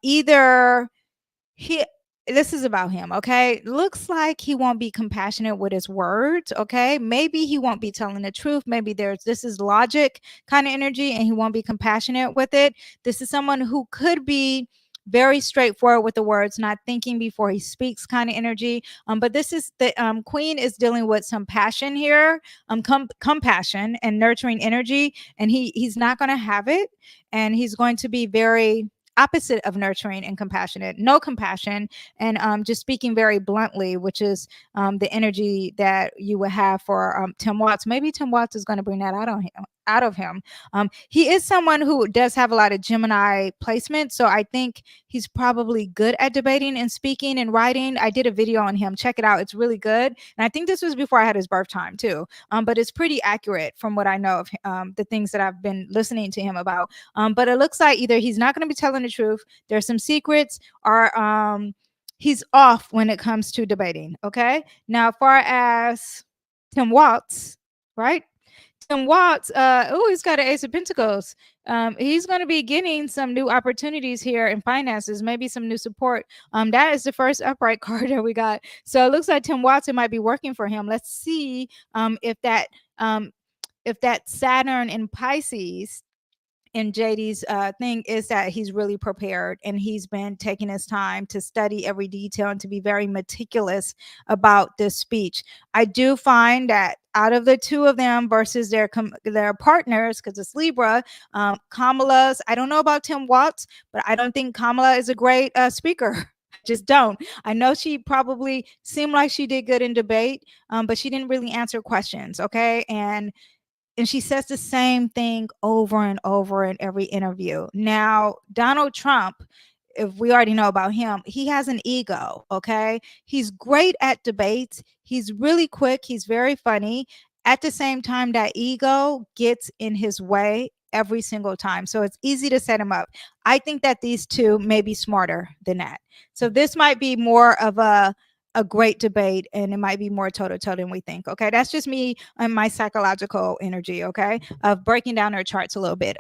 either this is about him, okay? Looks like he won't be compassionate with his words, okay? Maybe he won't be telling the truth. Maybe this is logic kind of energy and he won't be compassionate with it. This is someone who could be very straightforward with the words, not thinking before he speaks kind of energy. But this is the Queen is dealing with some passion here, compassion and nurturing energy, and he's not going to have it, and he's going to be very opposite of nurturing and compassionate, no compassion, and just speaking very bluntly, which is the energy that you would have for Tim Watts. Maybe Tim Watts is going to bring that out of him. He is someone who does have a lot of Gemini placement, so I think he's probably good at debating and speaking and writing. I did a video on him. Check it out. It's really good. And I think this was before I had his birth time too. But it's pretty accurate from what I know of the things that I've been listening to him about. But it looks like either he's not going to be telling the truth, there's some secrets, or he's off when it comes to debating. Okay. Now, as far as Tim Watts, right? Tim Watts, he's got an Ace of Pentacles. He's going to be getting some new opportunities here in finances, maybe some new support. That is the first upright card that we got. So it looks like Tim Watts, it might be working for him. Let's see if that Saturn in Pisces in JD's thing is that he's really prepared and he's been taking his time to study every detail and to be very meticulous about this speech. I do find that out of the two of them versus their partners, because it's Libra, Kamala's, I don't know about Tim Watts, but I don't think Kamala is a great speaker. just don't. I know she probably seemed like she did good in debate, but she didn't really answer questions. Okay. And she says the same thing over and over in every interview. Now, Donald Trump, if we already know about him, he has an ego. Okay. He's great at debates. He's really quick. He's very funny. At the same time, that ego gets in his way every single time. So it's easy to set him up. I think that these two may be smarter than that. So this might be more of a great debate, and it might be more toe-to-toe than we think. Okay, that's just me and my psychological energy, okay, of breaking down our charts a little bit.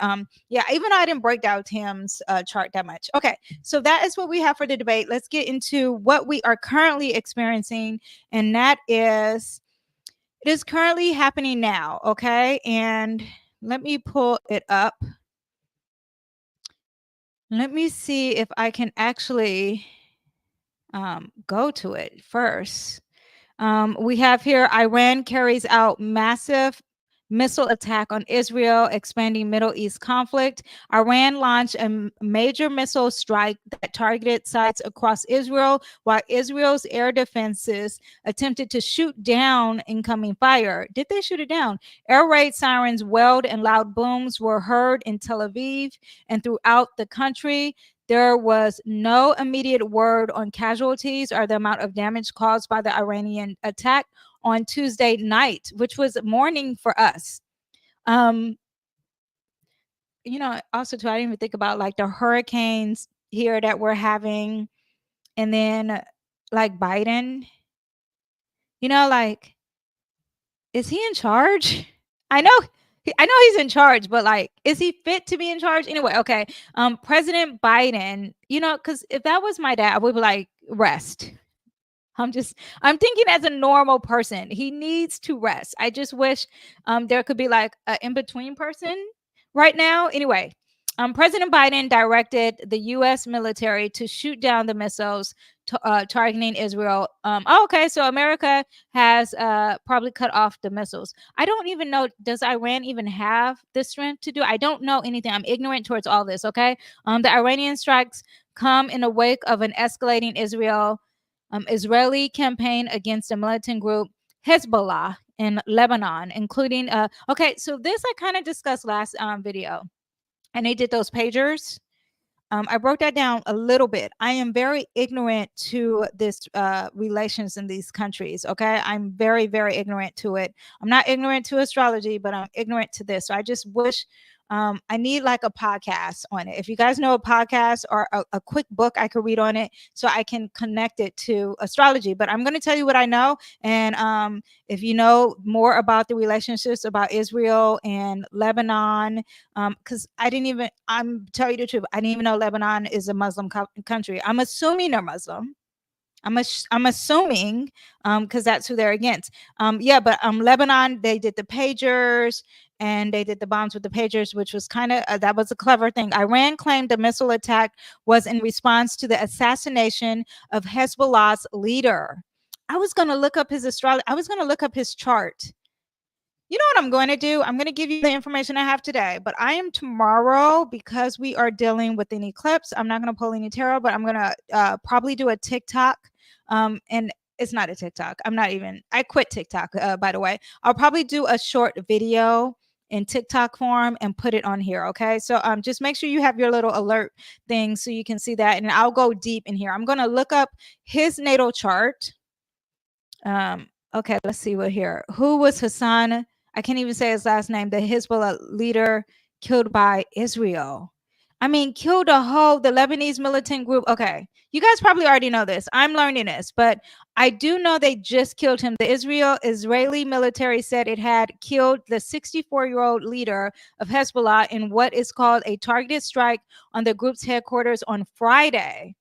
Yeah, even though I didn't break down Tim's chart that much. Okay, so that is what we have for the debate. Let's get into what we are currently experiencing, and that is, it is currently happening now. Okay, and let me pull it up. Let me see if I can actually go to it first. We have here, Iran carries out massive missile attack on Israel, expanding Middle East conflict. Iran launched a major missile strike that targeted sites across Israel, while Israel's air defenses attempted to shoot down incoming fire. Did they shoot it down? Air raid sirens wailed and loud booms were heard in Tel Aviv and throughout the country. There was no immediate word on casualties or the amount of damage caused by the Iranian attack on Tuesday night, which was morning for us. Also too, I didn't even think about like the hurricanes here that we're having, and then like Biden, like, is he in charge? I know he's in charge, but like, is he fit to be in charge? Anyway, okay. President Biden, because if that was my dad, I would be like, rest. I'm thinking as a normal person, he needs to rest. I just wish there could be like an in-between person right now. Anyway, President Biden directed the U.S. military to shoot down the missiles targeting Israel. Okay, so America has probably cut off the missiles. I don't even know, does Iran even have the strength to do? I don't know anything. I'm ignorant towards all this, okay? The Iranian strikes come in the wake of an escalating Israeli campaign against the militant group Hezbollah in Lebanon, including okay, so this I kind of discussed last video, and they did those pagers. I broke that down a little bit. I am very ignorant to this relations in these countries. Okay, I'm very, very ignorant to it. I'm not ignorant to astrology, but I'm ignorant to this. So I just wish I need like a podcast on it. If you guys know a podcast or a quick book I could read on it, so I can connect it to astrology. But I'm going to tell you what I know, and if you know more about the relationships about Israel and Lebanon, because I'm tell you the truth, I didn't even know Lebanon is a Muslim country. I'm assuming they're Muslim. I'm assuming because that's who they're against. But Lebanon, they did the pagers and they did the bombs with the pagers, which was kind of that was a clever thing. Iran claimed the missile attack was in response to the assassination of Hezbollah's leader. I was going to look up his astrology. I was going to look up his chart. You know what I'm going to do? I'm going to give you the information I have today, but I am tomorrow, because we are dealing with an eclipse. I'm not going to pull any tarot, but I'm going to probably do a TikTok. And it's not a TikTok. I quit TikTok, by the way. I'll probably do a short video in TikTok form and put it on here. Okay. So just make sure you have your little alert thing so you can see that. And I'll go deep in here. I'm going to look up his natal chart. Okay, let's see what here. Who was Hassan? I can't even say his last name. The Hezbollah leader killed by Israel. I mean, killed the Lebanese militant group. Okay, you guys probably already know this. I'm learning this, but I do know they just killed him. The Israeli military said it had killed the 64-year-old leader of Hezbollah in what is called a targeted strike on the group's headquarters on Friday.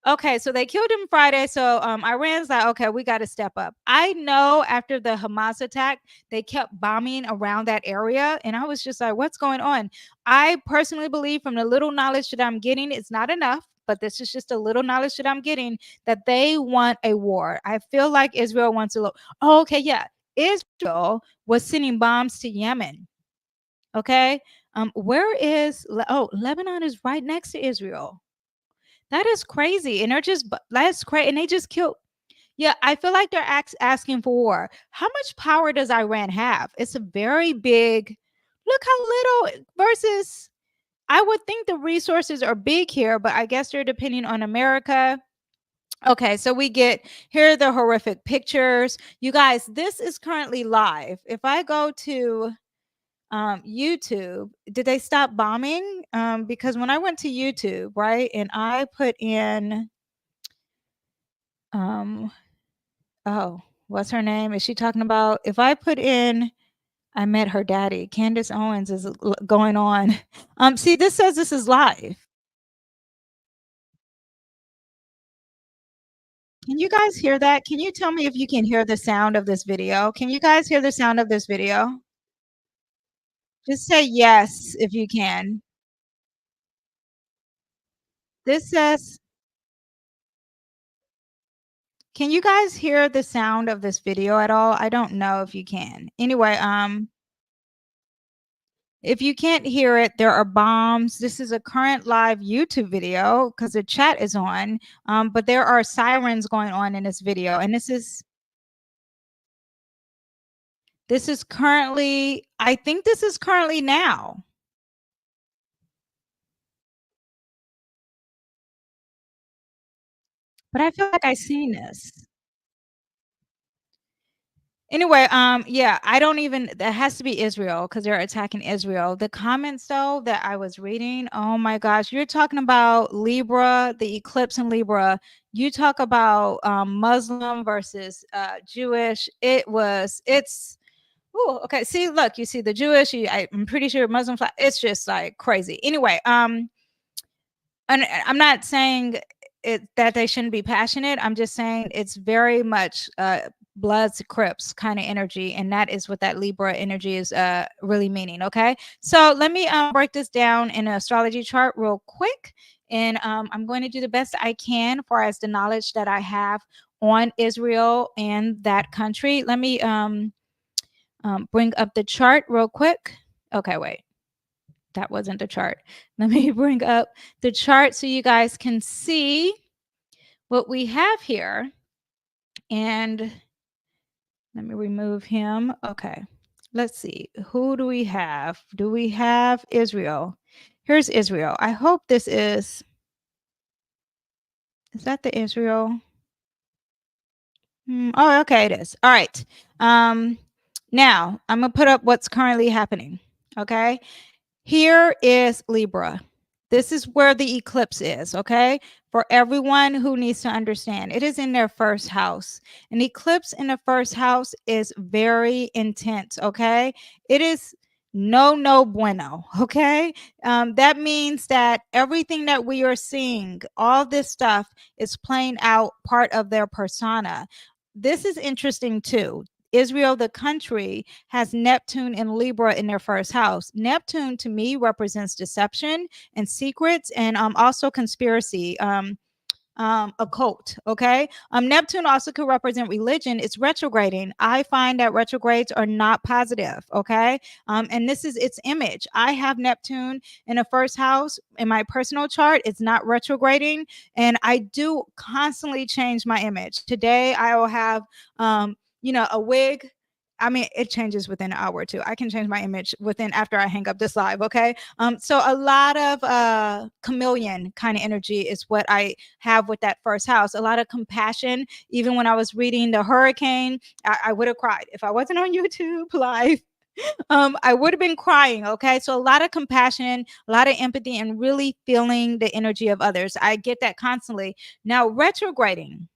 Okay, so they killed him Friday. So Iran's like, okay, we got to step up. I know after the Hamas attack, they kept bombing around that area. And I was just like, what's going on? I personally believe, from the little knowledge that I'm getting, it's not enough, but this is just a little knowledge that I'm getting, that they want a war. I feel like Israel wants a okay, yeah. Israel was sending bombs to Yemen. Okay. Where is, Lebanon is right next to Israel. That is crazy. And they're just, that's crazy. And they just killed. Yeah, I feel like they're asking for war. How much power does Iran have? It's a very big, look how little versus, I would think the resources are big here, but I guess they're depending on America. Okay, so we get here are the horrific pictures. You guys, this is currently live. If I go to YouTube, did they stop bombing? Because when I went to YouTube, right, and I put in um oh, what's her name? Is she talking about if I put in I met her daddy, Candace Owens is going on. See, this says this is live. Can you guys hear that? Can you tell me if you can hear the sound of this video? Can you guys hear the sound of this video? Just say yes if you can. This says, can you guys hear the sound of this video at all? I don't know if you can. Anyway, if you can't hear it, there are bombs. This is a current live YouTube video because the chat is on. But there are sirens going on in this video, and this is currently, I think this is currently now. But I feel like I seen this. Anyway, yeah, I don't even, that has to be Israel because they're attacking Israel. The comments though that I was reading, oh my gosh, you're talking about Libra, the eclipse in Libra. You talk about Muslim versus Jewish. Oh, okay. See, look, you see the Jewish, I'm pretty sure Muslim flag, it's just like crazy. Anyway, and I'm not saying it that they shouldn't be passionate. I'm just saying it's very much Bloods Crips kind of energy, and that is what that Libra energy is really meaning. Okay, so let me break this down in an astrology chart real quick, and I'm going to do the best I can for as the knowledge that I have on Israel and that country. Let me bring up the chart real quick. Okay, wait. That wasn't the chart. Let me bring up the chart so you guys can see what we have here. And let me remove him. Okay. Let's see. Who do we have? Do we have Israel? Here's Israel. I hope this is that the Israel? Oh, okay, it is. All right. Now I'm gonna put up what's currently happening. Okay. Here is Libra. This is where the eclipse is, okay? For everyone who needs to understand, it is in their first house. An eclipse in the first house is very intense, okay? It is no bueno, okay? That means that everything that we are seeing, all this stuff is playing out part of their persona. This is interesting too. Israel, the country, has Neptune and Libra in their first house. Neptune, to me, represents deception and secrets, and also conspiracy. Occult. Okay. Neptune also could represent religion. It's retrograding. I find that retrogrades are not positive. Okay. And this is its image. I have Neptune in the first house in my personal chart. It's not retrograding, and I do constantly change my image. Today I will have a wig. I mean, it changes within an hour or two. I can change my image within after I hang up this live. Okay. So a lot of chameleon kind of energy is what I have with that first house. A lot of compassion. Even when I was reading the hurricane, I would have cried if I wasn't on YouTube live. I would have been crying. Okay. So a lot of compassion, a lot of empathy, and really feeling the energy of others. I get that constantly. Now, retrograding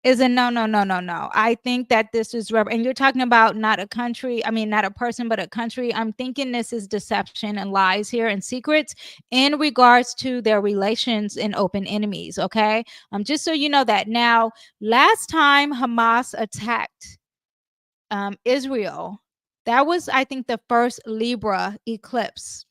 is a no, no, no, no, no. I think that this is and you're talking about not a country, I mean, not a person, but a country. I'm thinking this is deception and lies here and secrets in regards to their relations and open enemies. Okay. Just so you know that. Now, last time Hamas attacked Israel, that was, I think, the first Libra eclipse.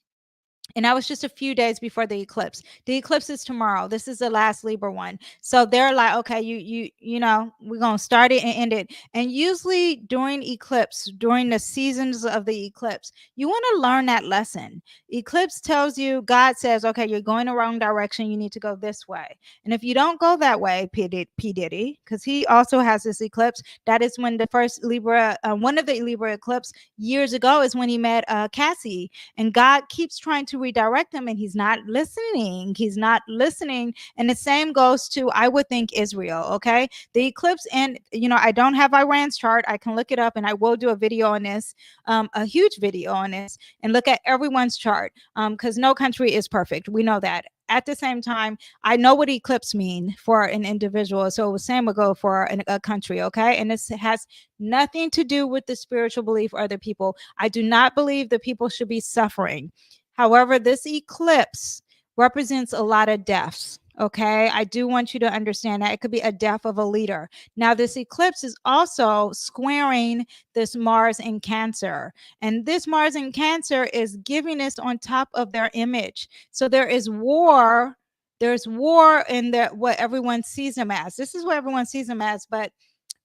And that was just a few days before the eclipse. The eclipse is tomorrow. This is the last Libra one. So they're like, okay, you know, we're gonna start it and end it. And usually during eclipse, during the seasons of the eclipse, you want to learn that lesson. Eclipse tells you, God says, okay, you're going the wrong direction. You need to go this way. And if you don't go that way, P Diddy, because he also has this eclipse. That is when the first Libra, one of the Libra eclipse years ago, is when he met Cassie, and God keeps trying to redirect him, and he's not listening. He's not listening. And the same goes to, I would think, Israel. Okay. The eclipse, and I don't have Iran's chart. I can look it up, and I will do a video on this, a huge video on this, and look at everyone's chart, because no country is perfect. We know that. At the same time, I know what eclipse mean for an individual. So the same would go for a country. Okay. And this has nothing to do with the spiritual belief or other people. I do not believe that people should be suffering. However, this eclipse represents a lot of deaths. Okay. I do want you to understand that it could be a death of a leader. Now, this eclipse is also squaring this Mars in Cancer. And this Mars in Cancer is giving us on top of their image. So there is war. There's war in what everyone sees them as. This is what everyone sees them as, but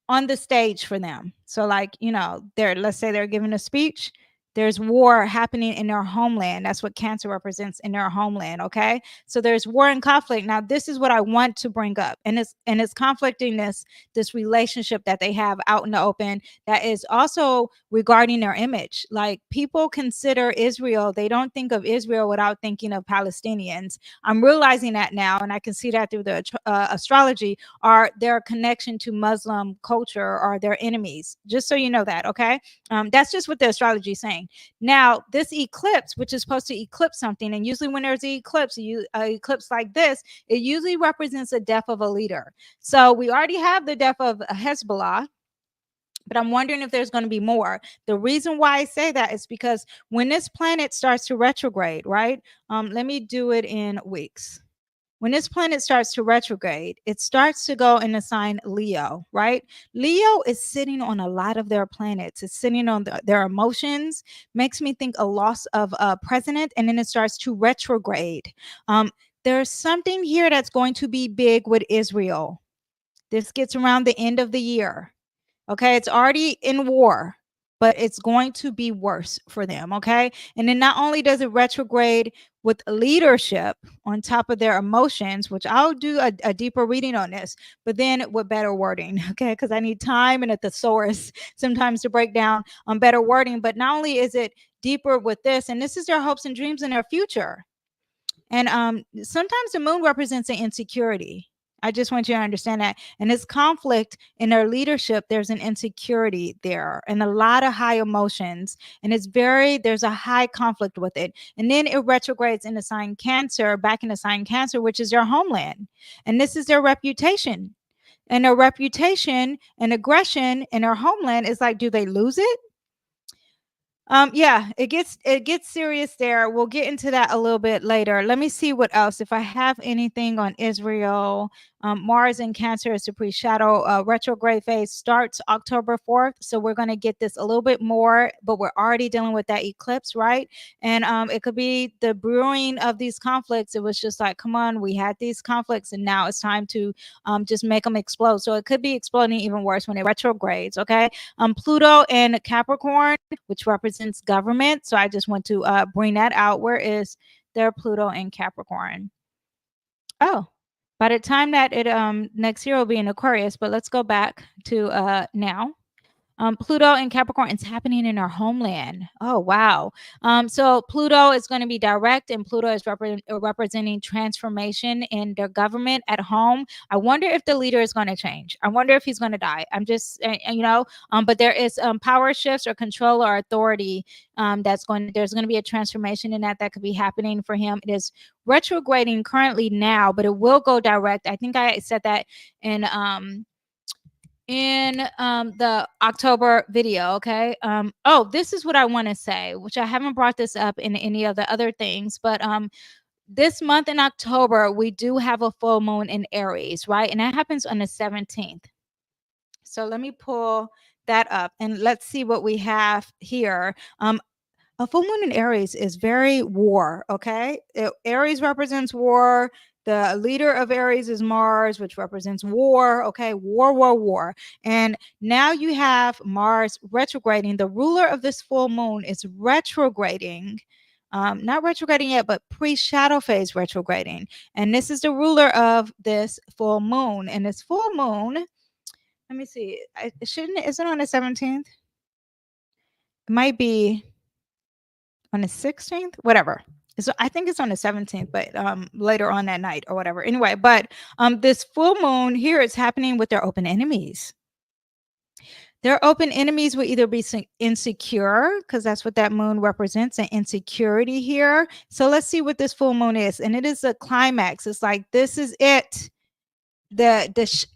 on the stage for them. So like, let's say they're giving a speech. There's war happening in their homeland. That's what Cancer represents, in their homeland. Okay. So there's war and conflict. Now, this is what I want to bring up. And it's conflicting this relationship that they have out in the open, that is also regarding their image. Like, people consider Israel, they don't think of Israel without thinking of Palestinians. I'm realizing that now, and I can see that through the astrology, are their connection to Muslim culture, or their enemies. Just so you know that. Okay. That's just what the astrology is saying. Now, this eclipse, which is supposed to eclipse something, and usually when there's an eclipse, eclipse like this, it usually represents the death of a leader. So we already have the death of Hezbollah, but I'm wondering if there's going to be more. The reason why I say that is because when this planet starts to retrograde, right? Let me do it in weeks. When this planet starts to retrograde, it starts to go in the sign Leo, right? Leo is sitting on a lot of their planets. It's sitting on their emotions. Makes me think a loss of a president, and then it starts to retrograde. There's something here that's going to be big with Israel. This gets around the end of the year. Okay, it's already in war, but it's going to be worse for them. Okay, and then not only does it retrograde with leadership on top of their emotions, which I'll do a deeper reading on this, but then with better wording. Okay, because I need time and a thesaurus sometimes to break down on better wording. But not only is it deeper with this, and this is their hopes and dreams in their future. And sometimes the moon represents an insecurity. I just want you to understand that. And this conflict in their leadership, there's an insecurity there and a lot of high emotions. And there's a high conflict with it. And then it retrogrades in the sign Cancer, back in the sign Cancer, which is their homeland. And this is their reputation. And their reputation and aggression in their homeland is like, do they lose it? Yeah, it gets serious there. We'll get into that a little bit later. Let me see what else. If I have anything on Israel, Mars in Cancer is the pre-shadow. Retrograde phase starts October 4th. So we're going to get this a little bit more, but we're already dealing with that eclipse, right? And it could be the brewing of these conflicts. It was just like, come on, we had these conflicts, and now it's time to just make them explode. So it could be exploding even worse when it retrogrades, okay? Pluto and Capricorn, which represents government. So I just want to bring that out. Where is their Pluto and Capricorn? Oh, by the time that it next year will be in Aquarius, but let's go back to now. Pluto and Capricorn, it's happening in our homeland. Oh, wow. So Pluto is going to be direct, and Pluto is representing transformation in their government at home. I wonder if the leader is going to change. I wonder if he's going to die. I'm just, but there is power shifts or control or authority there's going to be a transformation in that could be happening for him. It is retrograding currently now, but it will go direct. I think I said that in the October video. Okay. This is what I want to say, which I haven't brought this up in any of the other things, but this month in October, we do have a full moon in Aries, right? And that happens on the 17th. So let me pull that up and let's see what we have here. A full moon in Aries is very war, okay? Aries represents war. The leader of Aries is Mars, which represents war, okay? War, war, war. And now you have Mars retrograding. The ruler of this full moon is retrograding. Not retrograding yet, but pre-shadow phase retrograding. And this is the ruler of this full moon. And this full moon, let me see. Is it on the 17th? It might be on the 16th, whatever. So I think it's on the 17th, but later on that night or whatever. Anyway, but this full moon here is happening with their open enemies. Their open enemies will either be insecure, because that's what that moon represents, an insecurity here. So let's see what this full moon is. And it is a climax. It's like, this is it.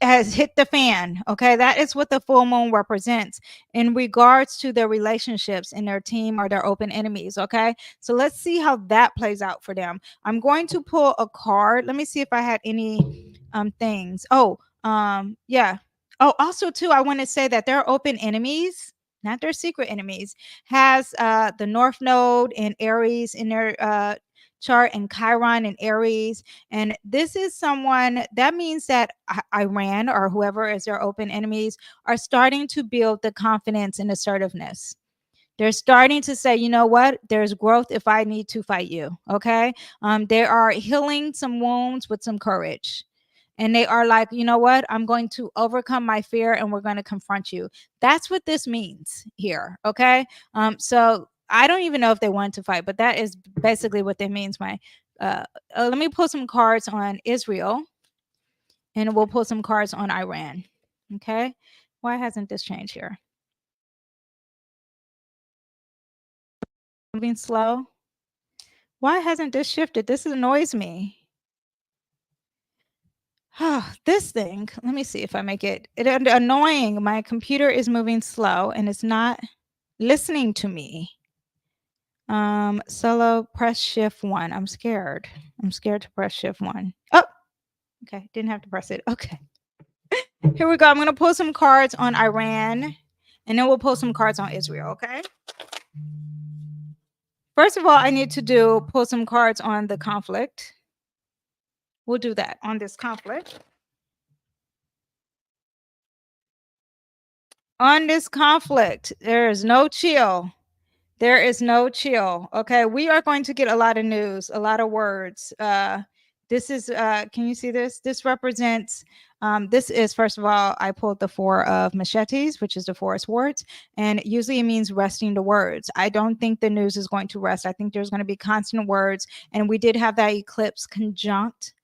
Has hit the fan. Okay, that is what the full moon represents in regards to their relationships in their team or their open enemies. Okay, so let's see how that plays out for them. I'm going to pull a card. Let me see if I had any things. Yeah. Oh, also too, I want to say that their open enemies, not their secret enemies, has the North Node and Aries in their chart, and Chiron and Aries. And this is someone that means that Iran or whoever is their open enemies are starting to build the confidence and assertiveness. They're starting to say, you know what, there's growth if I need to fight you. Okay. They are healing some wounds with some courage. And they are like, you know what, I'm going to overcome my fear and we're going to confront you. That's what this means here. Okay. So I don't even know if they want to fight, but that is basically what that means. Let me pull some cards on Israel, and we'll pull some cards on Iran. Okay. Why hasn't this changed here? Moving slow. Why hasn't this shifted? This annoys me. This thing, let me see if I make it annoying. My computer is moving slow and it's not listening to me. Solo, press shift 1. I'm scared to press shift 1. Oh, okay, didn't have to press it. Okay. Here we go. I'm going to pull some cards on Iran, and then we'll pull some cards on Israel. Okay. First of all, I need to pull some cards on the conflict. We'll do that on this conflict. On this conflict, there is no chill. There is no chill. Okay, we are going to get a lot of news, a lot of words. This is, can you see this? This represents, this is, first of all, I pulled the 4 of machetes, which is the 4 of swords, and usually it means resting the words. I don't think the news is going to rest. I think there's going to be constant words, and we did have that eclipse conjunct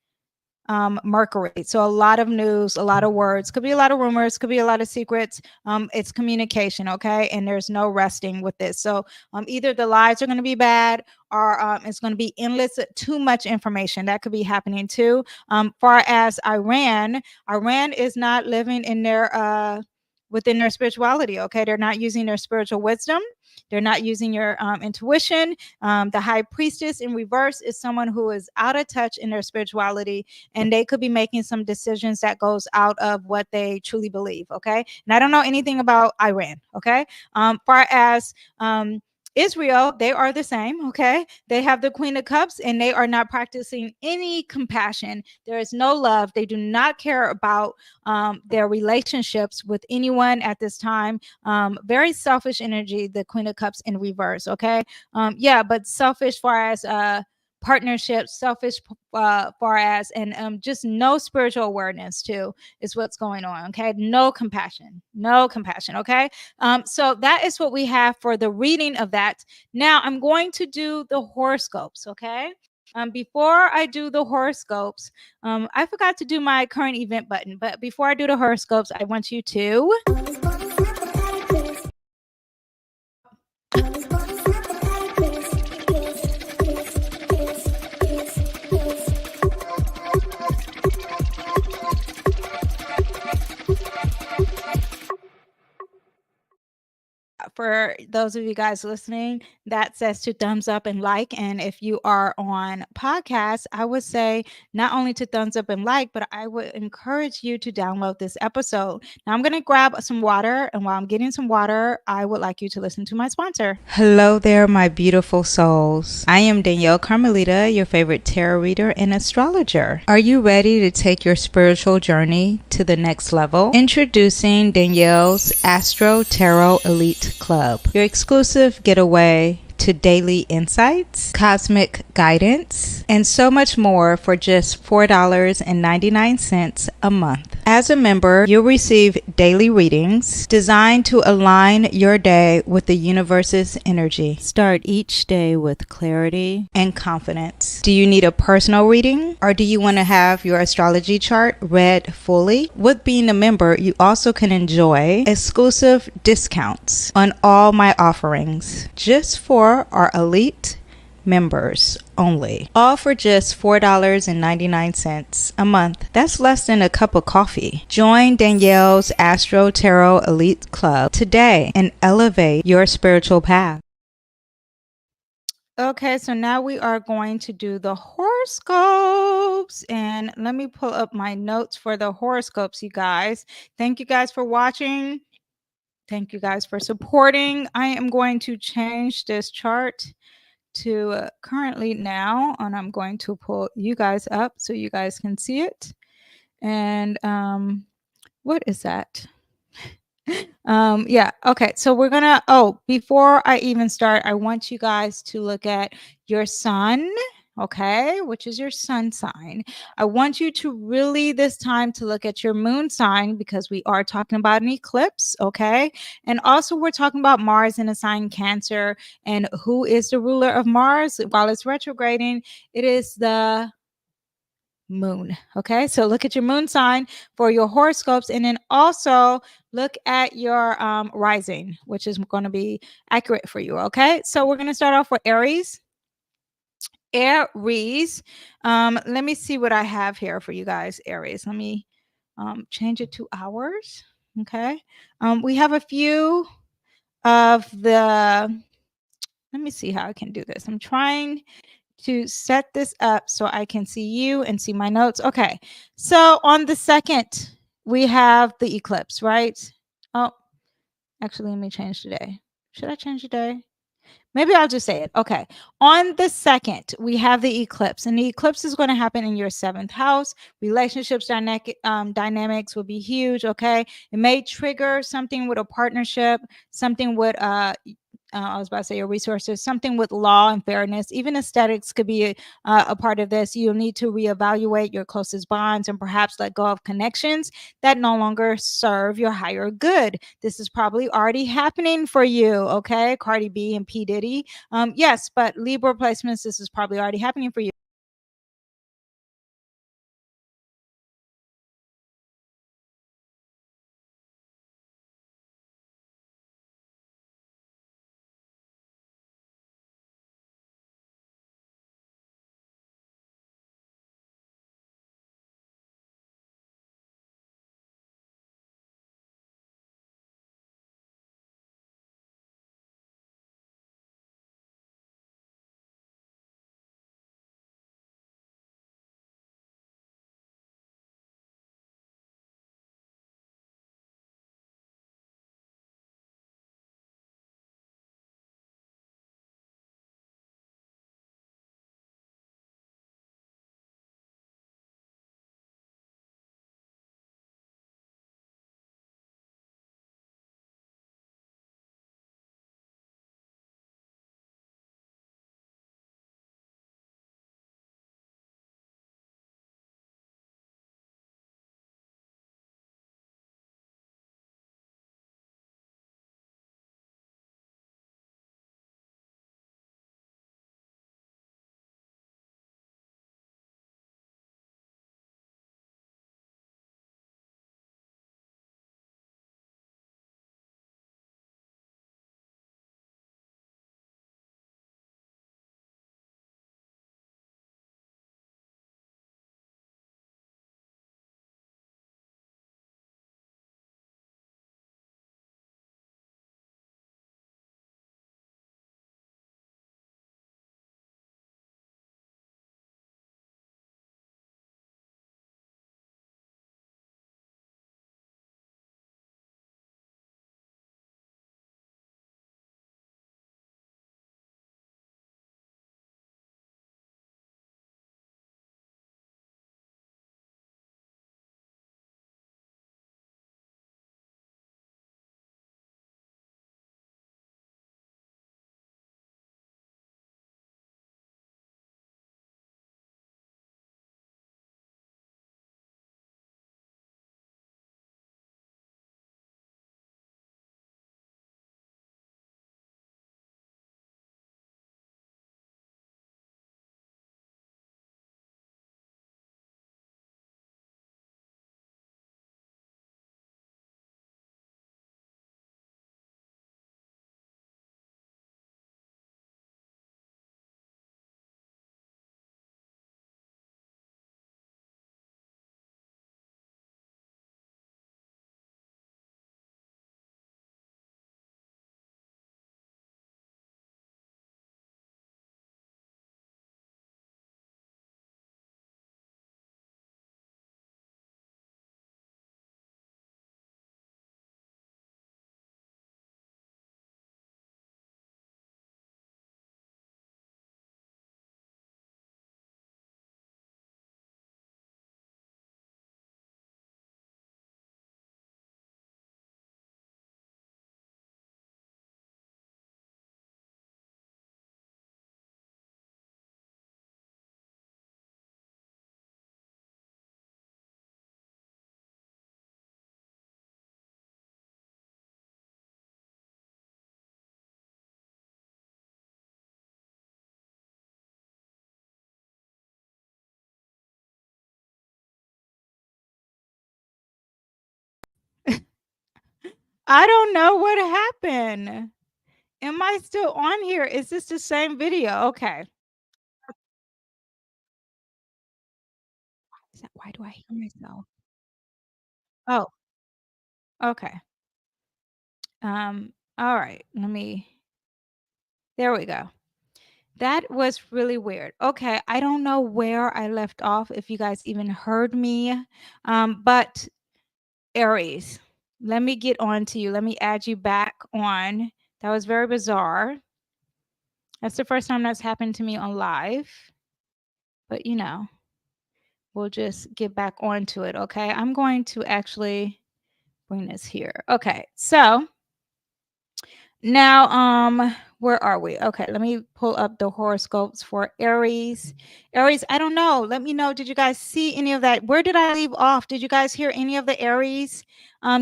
Mercury. So a lot of news, a lot of words, could be a lot of rumors, could be a lot of secrets. It's communication. Okay. And there's no resting with this. So either the lies are going to be bad, or it's going to be endless, too much information that could be happening too. Far as Iran is not living in their, within their spirituality. Okay. They're not using their spiritual wisdom. They're not using your intuition. The high priestess in reverse is someone who is out of touch in their spirituality, and they could be making some decisions that goes out of what they truly believe. Okay. And I don't know anything about Iran. Okay. Far as Israel, they are the same. Okay. They have the Queen of Cups, and they are not practicing any compassion. There is no love. They do not care about their relationships with anyone at this time. Very selfish energy, the Queen of Cups in reverse. Okay. Yeah, but selfish far as partnerships, selfish far as, and just no spiritual awareness too is what's going on. Okay. No compassion. Okay. So that is what we have for the reading of that. Now I'm going to do the horoscopes. Okay. Before I do the horoscopes, I forgot to do my current event button, but before I do the horoscopes, I want you to for those of you guys listening, that says to thumbs up and like. And if you are on podcast, I would say not only to thumbs up and like, but I would encourage you to download this episode. Now I'm going to grab some water. And while I'm getting some water, I would like you to listen to my sponsor. Hello there, my beautiful souls. I am Danyell Carmelita, your favorite tarot reader and astrologer. Are you ready to take your spiritual journey to the next level? Introducing Danyell's Astro Tarot Elite Club, your exclusive getaway to daily insights, cosmic guidance, and so much more for just $4.99 a month. As a member, you'll receive daily readings designed to align your day with the universe's energy. Start each day with clarity and confidence. Do you need a personal reading, or do you want to have your astrology chart read fully? With being a member, you also can enjoy exclusive discounts on all my offerings just for our elite members only, all for just $4.99 a month. That's less than a cup of coffee. Join Danyell's Astro Tarot Elite Club today and elevate your spiritual path. Okay, so now we are going to do the horoscopes, and let me pull up my notes for the horoscopes, you guys. Thank you guys for watching. Thank you guys for supporting. I am going to change this chart to currently now, and I'm going to pull you guys up so you guys can see it. And what is that? Yeah, okay, so we're gonna, before I even start, I want you guys to look at your sun, okay, which is your sun sign. I want you to really this time to look at your moon sign, because we are talking about an eclipse, okay? And also we're talking about Mars in a sign Cancer, and who is the ruler of Mars while it's retrograding? It is the moon. Okay, so look at your moon sign for your horoscopes, and then also look at your rising, which is going to be accurate for you. Okay, so we're going to start off with Aries. Aries. Let me see what I have here for you guys. Aries, let me change it to hours. Okay, we have a few of the, let me see how I can do this. I'm trying to set this up so I can see you and see my notes. Okay, so on the 2nd, we have the eclipse, right? Oh, actually, let me change the day. Should I change the day? Maybe I'll just say it. Okay. On the 2nd, we have the eclipse, and the eclipse is going to happen in your 7th house. Relationships dynamics will be huge. Okay. It may trigger something with a partnership, something with I was about to say your resources, something with law and fairness. Even aesthetics could be a part of this. You'll need to reevaluate your closest bonds and perhaps let go of connections that no longer serve your higher good. This is probably already happening for you, okay? Cardi B and P. Diddy. Yes, but Libra placements, this is probably already happening for you. I don't know what happened. Am I still on here? Is this the same video? Okay. Is that why do I hear myself? Oh, okay. All right. There we go. That was really weird. Okay, I don't know where I left off, if you guys even heard me. But Aries, let me get on to you. Let me add you back on. That was very bizarre. That's the first time that's happened to me on live. But we'll just get back onto it. Okay. I'm going to actually bring this here. Okay. So now, where are we? Okay, let me pull up the horoscopes for Aries. Aries, I don't know. Let me know. Did you guys see any of that? Where did I leave off? Did you guys hear any of the Aries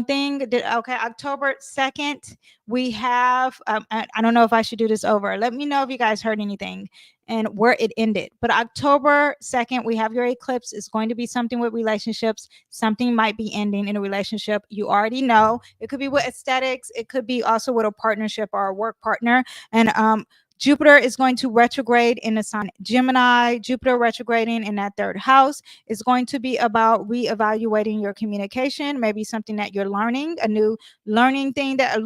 thing? Okay, October 2nd, we have I don't know if I should do this over. Let me know if you guys heard anything and where it ended. But October 2nd, we have your eclipse. It's going to be something with relationships. Something might be ending in a relationship. You already know. It could be with aesthetics. It could be also with a partnership or a work partner. And Jupiter is going to retrograde in the sign Gemini. Jupiter retrograding in that third house is going to be about reevaluating your communication, maybe something that you're learning, a new learning thing that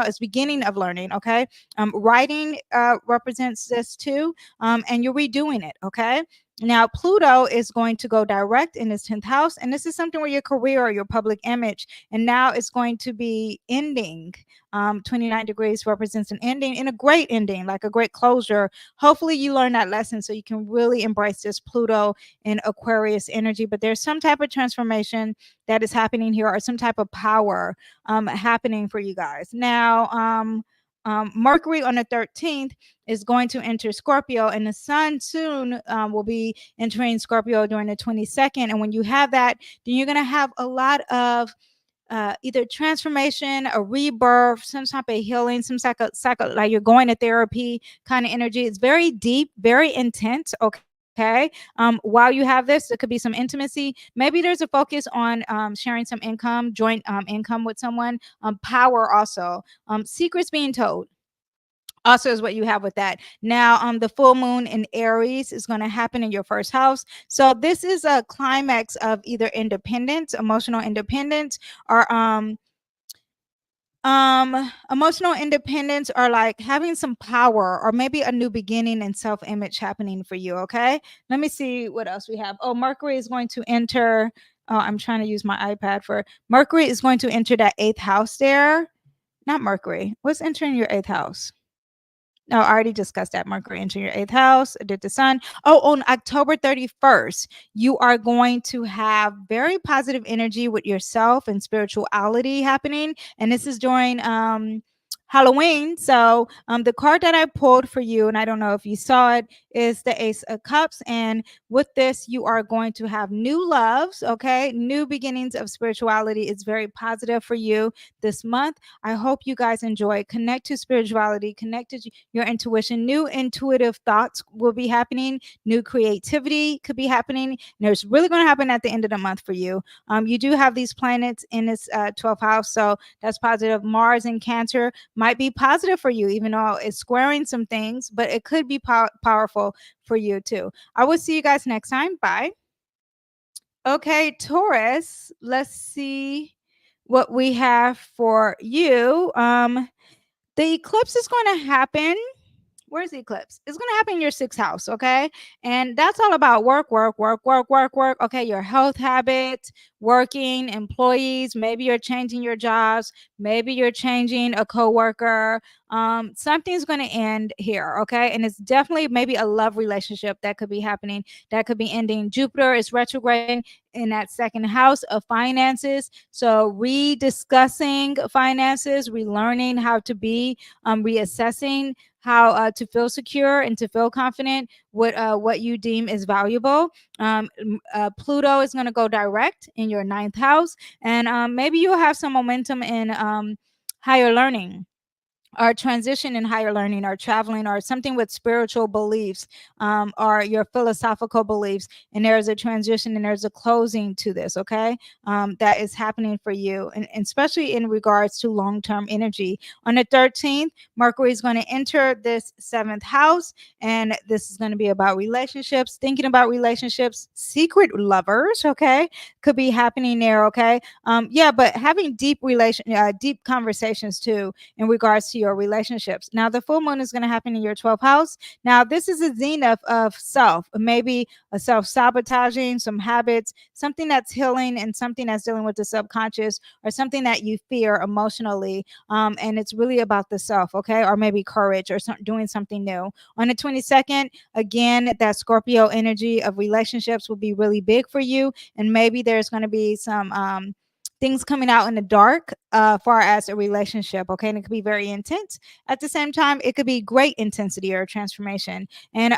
is beginning of learning. Okay, writing represents this too, and you're redoing it. Okay. Now, Pluto is going to go direct in his 10th house, and this is something where your career or your public image, and now it's going to be ending. 29 degrees represents an ending and a great ending, like a great closure. Hopefully, you learn that lesson so you can really embrace this Pluto in Aquarius energy. But there's some type of transformation that is happening here, or some type of power happening for you guys. Now, Mercury on the 13th is going to enter Scorpio, and the sun soon will be entering Scorpio during the 22nd. And when you have that, then you're going to have a lot of either transformation, a rebirth, some type of healing, some like you're going to therapy kind of energy. It's very deep, very intense. Okay. Okay. While you have this, there could be some intimacy. Maybe there's a focus on sharing some income, joint income with someone. Power also. Secrets being told also is what you have with that. Now, the full moon in Aries is going to happen in your first house. So this is a climax of either independence, emotional independence, or emotional independence, or like having some power, or maybe a new beginning and self-image happening for you. Okay, let me see what else we have. Oh, Mercury is going to enter. Oh, I'm trying to use my iPad for Mercury is going to enter that 8th house there. Not Mercury. What's entering your 8th house? No, I already discussed that. Mercury entering your 8th house. Did the sun. Oh, on October 31st, you are going to have very positive energy with yourself and spirituality happening. And this is during Halloween. So the card that I pulled for you, and I don't know if you saw it, is the Ace of Cups. And with this, you are going to have new loves, okay? New beginnings of spirituality. It's very positive for you this month. I hope you guys enjoy. Connect to spirituality, connect to your intuition. New intuitive thoughts will be happening. New creativity could be happening. And it's really going to happen at the end of the month for you. You do have these planets in this 12th house, so that's positive. Mars in Cancer might be positive for you, even though it's squaring some things, but it could be powerful for you too. I will see you guys next time. Bye. Okay, Taurus, let's see what we have for you. The eclipse is going to happen. Where's the eclipse? It's going to happen in your 6th house. Okay. And that's all about work, work, work, work, work, work. Okay. Your health habits, working, employees. Maybe you're changing your jobs. Maybe you're changing a coworker. Something's going to end here. Okay. And it's definitely maybe a love relationship that could be happening, that could be ending. Jupiter is retrograding in that 2nd house of finances. So rediscussing finances, relearning how to be, reassessing how to feel secure and to feel confident with what you deem is valuable. Pluto is going to go direct in your 9th house, and maybe you'll have some momentum in higher learning. or transition in higher learning or traveling or something with spiritual beliefs, or your philosophical beliefs, and there's a transition and there's a closing to this, okay, that is happening for you, and especially in regards to long-term energy. On the 13th, Mercury is going to enter this seventh house, and this is going to be about relationships, thinking about relationships, secret lovers, okay, could be happening there, okay. Yeah, but having deep conversations too in regards to your relationships. Now, the full moon is going to happen in your 12th house. Now, this is a zenith of self, maybe a self sabotaging, some habits, something that's healing, and something that's dealing with the subconscious, or something that you fear emotionally. And it's really about the self, okay? Or maybe courage, or doing something new. On the 22nd, again, that Scorpio energy of relationships will be really big for you. And maybe there's going to be some things coming out in the dark, far as a relationship, okay, and it could be very intense. At the same time, it could be great intensity or transformation. And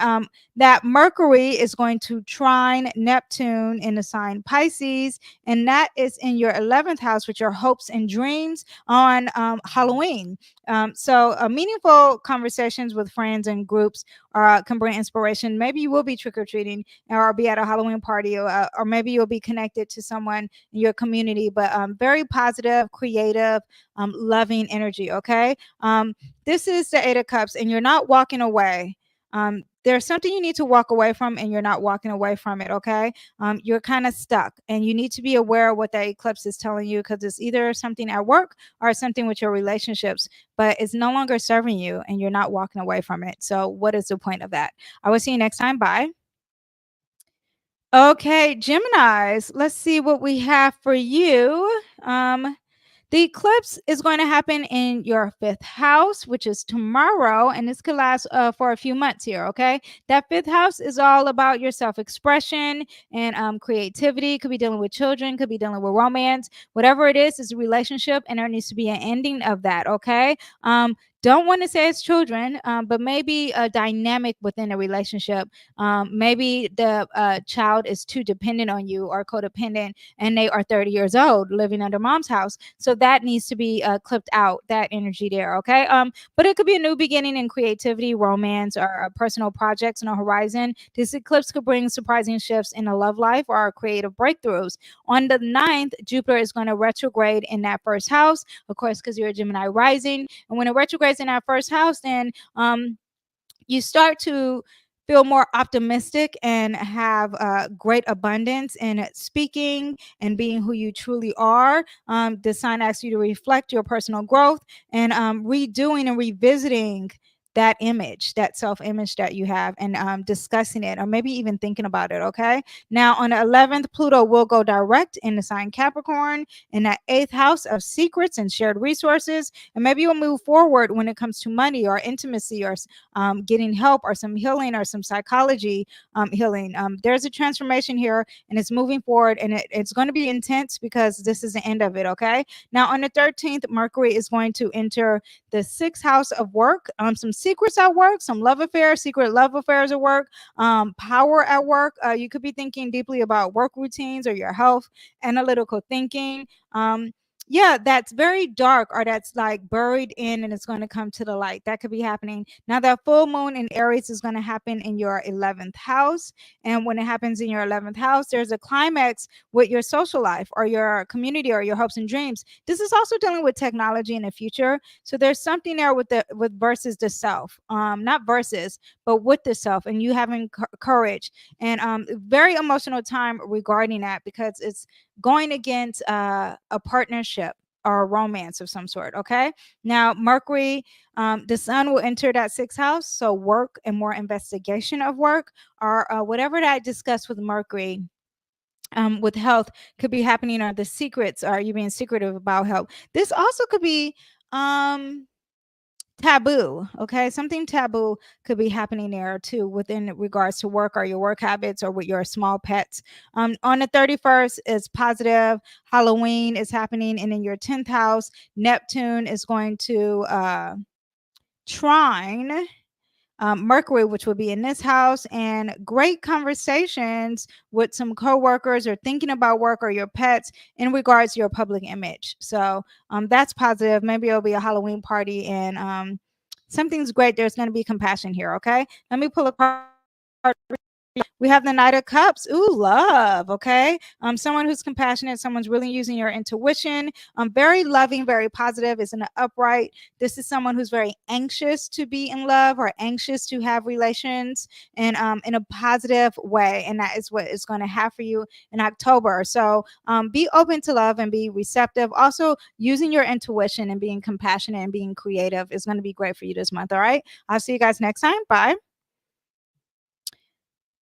that Mercury is going to trine Neptune in the sign Pisces, and that is in your 11th house with your hopes and dreams on Halloween. So meaningful conversations with friends and groups can bring inspiration. Maybe you will be trick-or-treating or be at a Halloween party, or maybe you'll be connected to someone in your community, but very positive, creative, loving energy, okay. This is the Eight of Cups, and you're not walking away. There's something you need to walk away from, and you're not walking away from it, okay. You're kind of stuck, and you need to be aware of what that eclipse is telling you, because it's either something at work or something with your relationships, but it's no longer serving you, and you're not walking away from it. So what is the point of that? I will see you next time. Bye. Okay, Geminis, let's see what we have for you. The eclipse is going to happen in your fifth house, which is tomorrow, and this could last for a few months here, okay? That fifth house is all about your self expression and creativity. Could be dealing with children, could be dealing with romance. Whatever it is a relationship, and there needs to be an ending of that, okay? Don't want to say it's children, but maybe a dynamic within a relationship. Maybe the child is too dependent on you or codependent, and they are 30 years old living under mom's house. So that needs to be clipped out, that energy there, okay? But it could be a new beginning in creativity, romance, or personal projects on the horizon. This eclipse could bring surprising shifts in a love life or creative breakthroughs. On the 9th, Jupiter is going to retrograde in that first house, of course, because you're a Gemini rising. And when it retrogrades in that first house, then you start to feel more optimistic and have great abundance in speaking and being who you truly are. The sign asks you to reflect your personal growth and redoing and revisiting that image, that self image that you have, and discussing it, or maybe even thinking about it. Okay. Now, on the 11th, Pluto will go direct in the sign Capricorn in that 8th house of secrets and shared resources. And maybe you'll move forward when it comes to money or intimacy, or getting help, or some healing, or some psychology healing. There's a transformation here, and it's moving forward, and it's going to be intense because this is the end of it. Okay. Now, on the 13th, Mercury is going to enter the 6th house of work. Some secrets at work, some love affairs, secret love affairs at work, power at work. You could be thinking deeply about work routines or your health, analytical thinking. Yeah, that's very dark, or that's like buried in, and it's going to come to the light. That could be happening. Now, that full moon in Aries is going to happen in your 11th house. And when it happens in your 11th house, there's a climax with your social life or your community or your hopes and dreams. This is also dealing with technology in the future. So there's something there with versus the self, not versus, but with the self, and you having courage, and very emotional time regarding that, because it's going against a partnership or a romance of some sort. Okay. Now, Mercury, the sun will enter that 6th house. So work and more investigation of work, or whatever that I discussed with Mercury. With health could be happening, or the secrets, are you being secretive about health? This also could be taboo. Okay, something taboo could be happening there too, within regards to work or your work habits, or with your small pets. On the 31st is positive. Halloween is happening, and in your 10th house, Neptune is going to trine Mercury, which would be in this house, and great conversations with some coworkers or thinking about work or your pets in regards to your public image. So that's positive. Maybe it'll be a Halloween party and something's great. There's going to be compassion here. Okay. Let me pull a card. We have the Knight of Cups. Ooh, love. Okay. Someone who's compassionate, someone's really using your intuition. Very loving, very positive, is in an upright. This is someone who's very anxious to be in love or anxious to have relations and in a positive way. And that is what is going to have for you in October. So be open to love and be receptive. Also, using your intuition and being compassionate and being creative is going to be great for you this month. All right. I'll see you guys next time. Bye.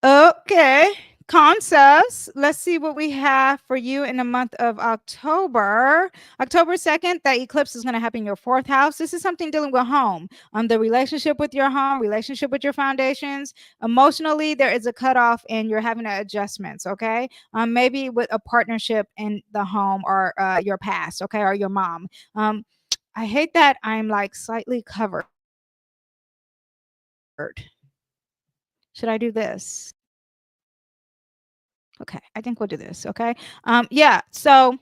Okay, concepts. Let's see what we have for you in the month of October. October 2nd, that eclipse is going to happen in your fourth house. This is something dealing with home, the relationship with your home, relationship with your foundations. Emotionally, there is a cutoff and you're having adjustments, okay? Maybe with a partnership in the home or your past, okay, or your mom. I hate that I'm like slightly covered. Should I do this? Okay, I think we'll do this. Okay. Yeah. So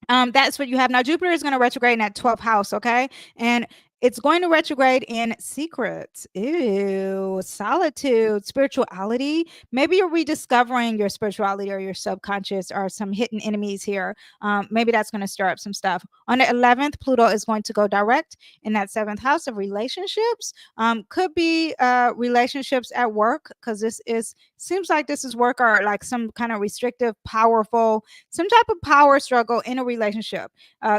that's what you have now. Jupiter is going to retrograde in that 12th house. Okay. And it's going to retrograde in secrets. Ew, solitude, spirituality. Maybe you're rediscovering your spirituality or your subconscious or some hidden enemies here. Maybe that's going to stir up some stuff. On the 11th, Pluto is going to go direct in that 7th house of relationships. Could be relationships at work, because this is seems like this is work or like some kind of restrictive, powerful, some type of power struggle in a relationship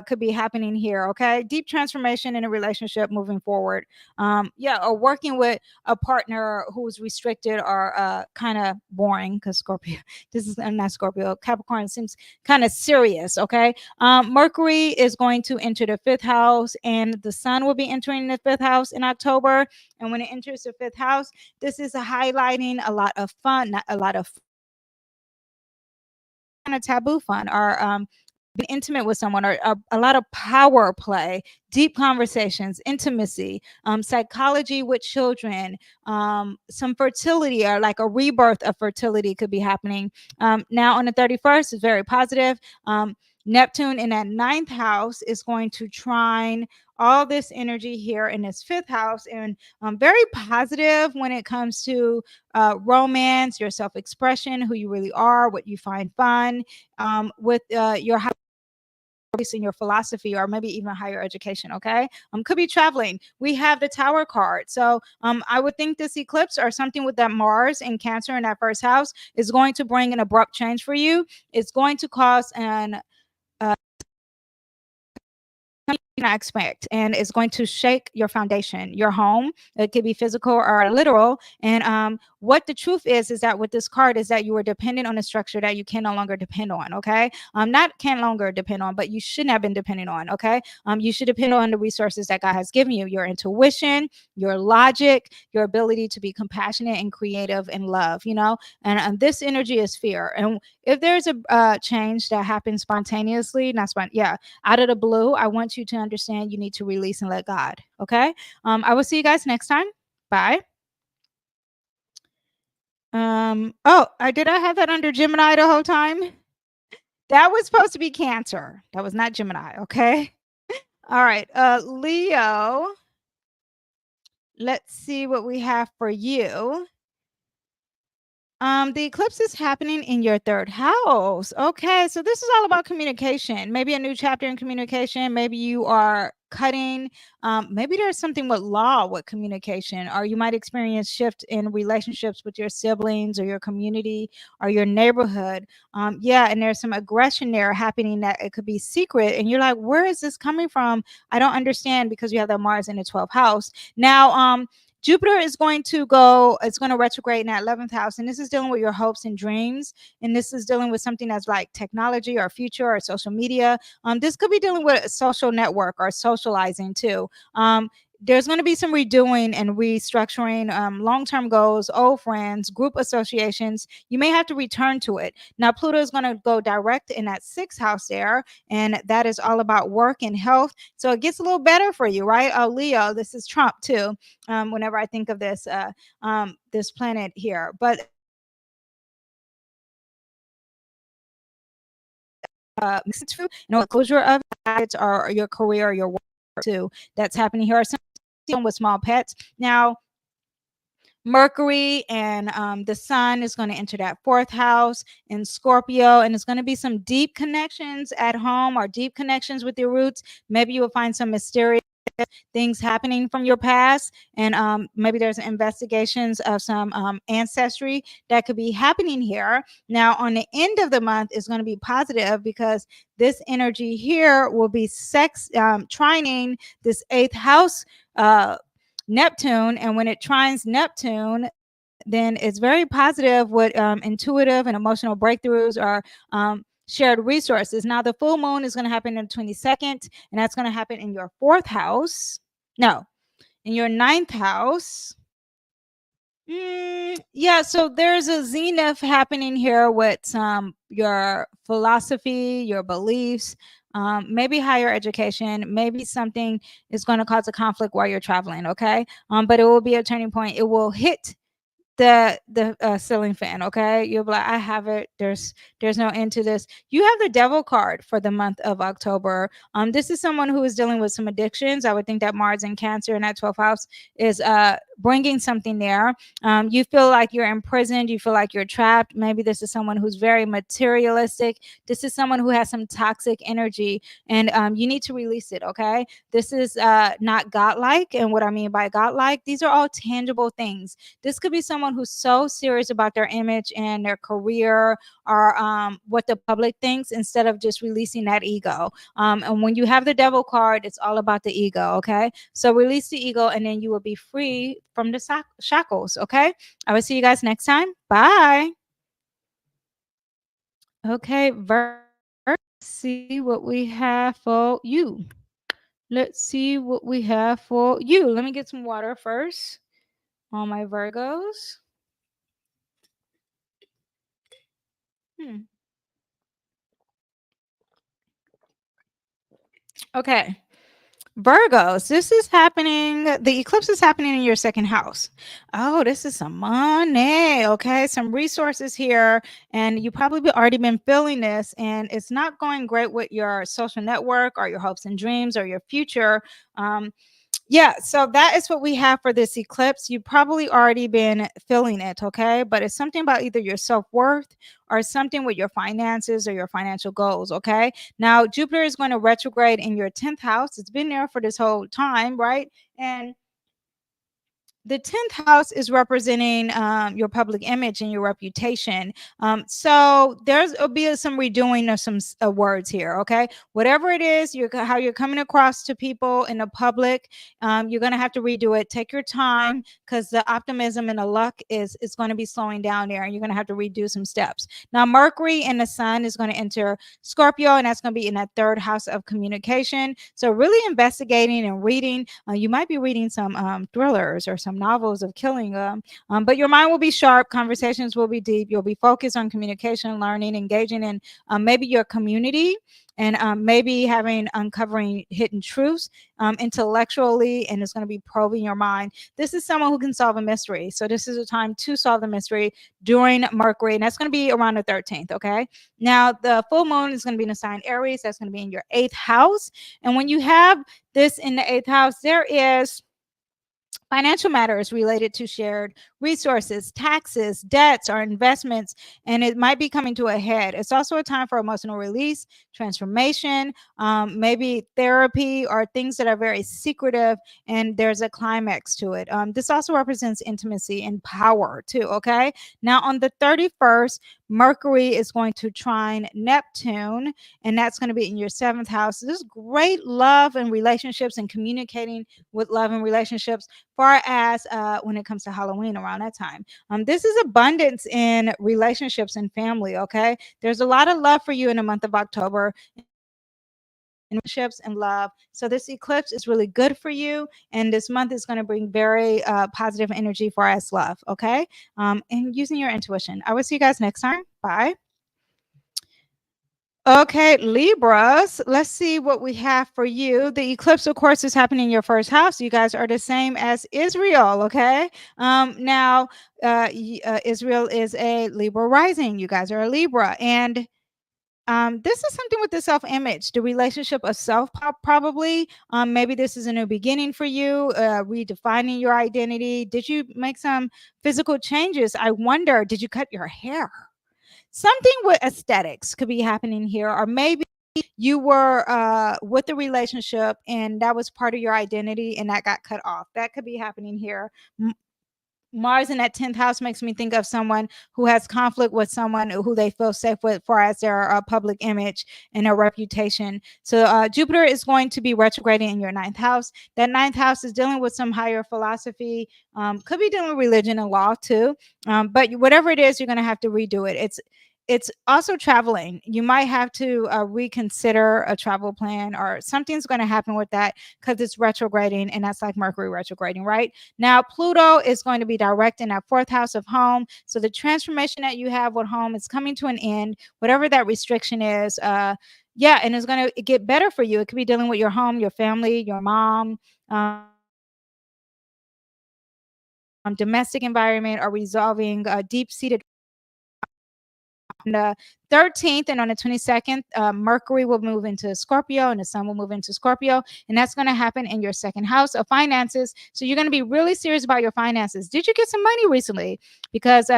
could be happening here. Okay. Deep transformation in a relationship moving forward. Yeah. Or working with a partner who's restricted or kind of boring, because Scorpio, this is not Scorpio, Capricorn seems kind of serious. Okay. Mercury is going to enter the 5th house and the sun will be entering the 5th house in October. And when it enters the 5th house, this is highlighting a lot of fun, not a lot of kind of taboo fun, or being intimate with someone, or a lot of power play, deep conversations, intimacy, psychology with children, some fertility or like a rebirth of fertility could be happening. Now on the 31st is very positive. Neptune in that 9th house is going to trine all this energy here in this 5th house, and very positive when it comes to romance, your self-expression, who you really are, what you find fun, with your in your philosophy or maybe even higher education. Okay. Could be traveling. We have the Tower card. So I would think this eclipse or something with that Mars and Cancer in that 1st house is going to bring an abrupt change for you. It's going to cause an not expect, and it's going to shake your foundation, your home. It could be physical or literal. And what the truth is that with this card is that you are dependent on a structure that you can no longer depend on. Okay. Not can longer depend on, but you shouldn't have been dependent on. Okay. You should depend on the resources that God has given you, your intuition, your logic, your ability to be compassionate and creative and love, and this energy is fear. And if there's a change that happens spontaneously, out of the blue, I want you to understand you need to release and let God. Okay. I will see you guys next time. Bye. I have that under Gemini the whole time? That was supposed to be Cancer. That was not Gemini. Okay. All right. Leo. Let's see what we have for you. The eclipse is happening in your 3rd house. Okay, so this is all about communication. Maybe a new chapter in communication. Maybe you are cutting. Maybe there's something with law with communication, or you might experience shift in relationships with your siblings or your community or your neighborhood. And there's some aggression there happening that it could be secret, and you're like, where is this coming from? I don't understand, because you have that Mars in the 12th house. Now, Jupiter is going to it's going to retrograde in that 11th house. And this is dealing with your hopes and dreams. And this is dealing with something that's like technology or future or social media. This could be dealing with a social network or socializing too. there's going to be some redoing and restructuring, long-term goals, old friends, group associations. You may have to return to it. Now Pluto is going to go direct in that sixth house there, and that is all about work and health, so it gets a little better for you, right? Oh, Leo, this is Trump too. Whenever I think of this planet here, but it's true. Closure of habits or your career, your work too. That's happening here. Some with small pets. Now, Mercury and the sun is going to enter that fourth house in Scorpio, and it's going to be some deep connections at home or deep connections with your roots. Maybe you will find some mysterious things happening from your past, and maybe there's investigations of some ancestry that could be happening here. Now, on the end of the month is going to be positive because this energy here will be trining this eighth house. Neptune, and when it trines Neptune, then it's very positive with intuitive and emotional breakthroughs or shared resources. Now, the full moon is going to happen on the 22nd, and that's going to happen in your fourth house. No, in your ninth house. Yeah, so there's a zenith happening here with your philosophy, your beliefs, maybe higher education, maybe something is going to cause a conflict while you're traveling, okay? But it will be a turning point. It will hit the ceiling fan. Okay, you'll be like, I have it. There's no end to this. You have the devil card for the month of October. This is someone who is dealing with some addictions. I would think that Mars and Cancer in that 12th house is bringing something there. You feel like you're imprisoned. You feel like you're trapped. Maybe this is someone who's very materialistic. This is someone who has some toxic energy, and you need to release it. Okay, this is not godlike, and what I mean by godlike, these are all tangible things. This could be someone who's so serious about their image and their career or what the public thinks, instead of just releasing that ego. And when you have the devil card, it's all about the ego. Okay, so release the ego, and then you will be free from the shackles. Okay, I will see you guys next time. Bye. Okay, let's see what we have for you. Let's see what we have for you. Let me get some water first on my Virgos. Hmm. Okay. Virgos, this is happening. The eclipse is happening in your second house. Oh, this is some money. Okay. Some resources here. And you probably already been feeling this, and it's not going great with your social network or your hopes and dreams or your future. Yeah, so that is what we have for this eclipse. You've probably already been feeling it, okay? But it's something about either your self-worth or something with your finances or your financial goals, okay? Now, Jupiter is going to retrograde in your 10th house. It's been there for this whole time, right? And the 10th house is representing your public image and your reputation. So there'll be some redoing of some words here. Okay, whatever it is, how you're coming across to people in the public, you're going to have to redo it. Take your time, because the optimism and the luck is going to be slowing down there, and you're going to have to redo some steps. Now, Mercury and the sun is going to enter Scorpio, and that's going to be in that third house of communication. So really investigating and reading. You might be reading some thrillers or some novels of killing, but your mind will be sharp. Conversations will be deep. You'll be focused on communication, learning, engaging in maybe your community, and maybe uncovering hidden truths intellectually, and it's going to be probing your mind. This is someone who can solve a mystery. So this is a time to solve the mystery during Mercury, and that's going to be around the 13th. Okay. Now, the full moon is going to be in the sign Aries. That's going to be in your 8th house. And when you have this in the 8th house, there is financial matters related to shared resources, taxes, debts, or investments, and it might be coming to a head. It's also a time for emotional release, transformation, maybe therapy, or things that are very secretive, and there's a climax to it. This also represents intimacy and power, too, okay? Now, on the 31st, Mercury is going to trine Neptune, and that's going to be in your 7th house. This is great love and relationships and communicating with love and relationships, far as when it comes to Halloween around that time. This is abundance in relationships and family, okay? There's a lot of love for you in the month of October. relationships and love. So this eclipse is really good for you, and this month is going to bring very positive energy for us love. Okay, and using your intuition. I will see you guys next time. Bye. Okay, Libras, let's see what we have for you. The eclipse, of course, is happening in your first house. You guys are the same as Israel, okay? Now, Israel is a Libra rising. You guys are a Libra. And this is something with the self-image, the relationship of self, probably. Maybe this is a new beginning for you, redefining your identity. Did you make some physical changes? I wonder, did you cut your hair? Something with aesthetics could be happening here, or maybe you were with the relationship and that was part of your identity and that got cut off. That could be happening here. Mars in that 10th house makes me think of someone who has conflict with someone who they feel safe with for as their public image and their reputation. So Jupiter is going to be retrograding in your 9th house. That 9th house is dealing with some higher philosophy, could be dealing with religion and law too. But whatever it is, you're going to have to redo it. It's also traveling. You might have to reconsider a travel plan, or something's going to happen with that because it's retrograding, and that's like Mercury retrograding, right? Now, Pluto is going to be direct in that 4th house of home. So the transformation that you have with home is coming to an end, whatever that restriction is. Yeah, and it's going to get better for you. It could be dealing with your home, your family, your mom, domestic environment, or resolving deep-seated. On the 13th and on the 22nd, Mercury will move into Scorpio and the Sun will move into Scorpio. And that's going to happen in your 2nd house of finances. So you're going to be really serious about your finances. Did you get some money recently? Because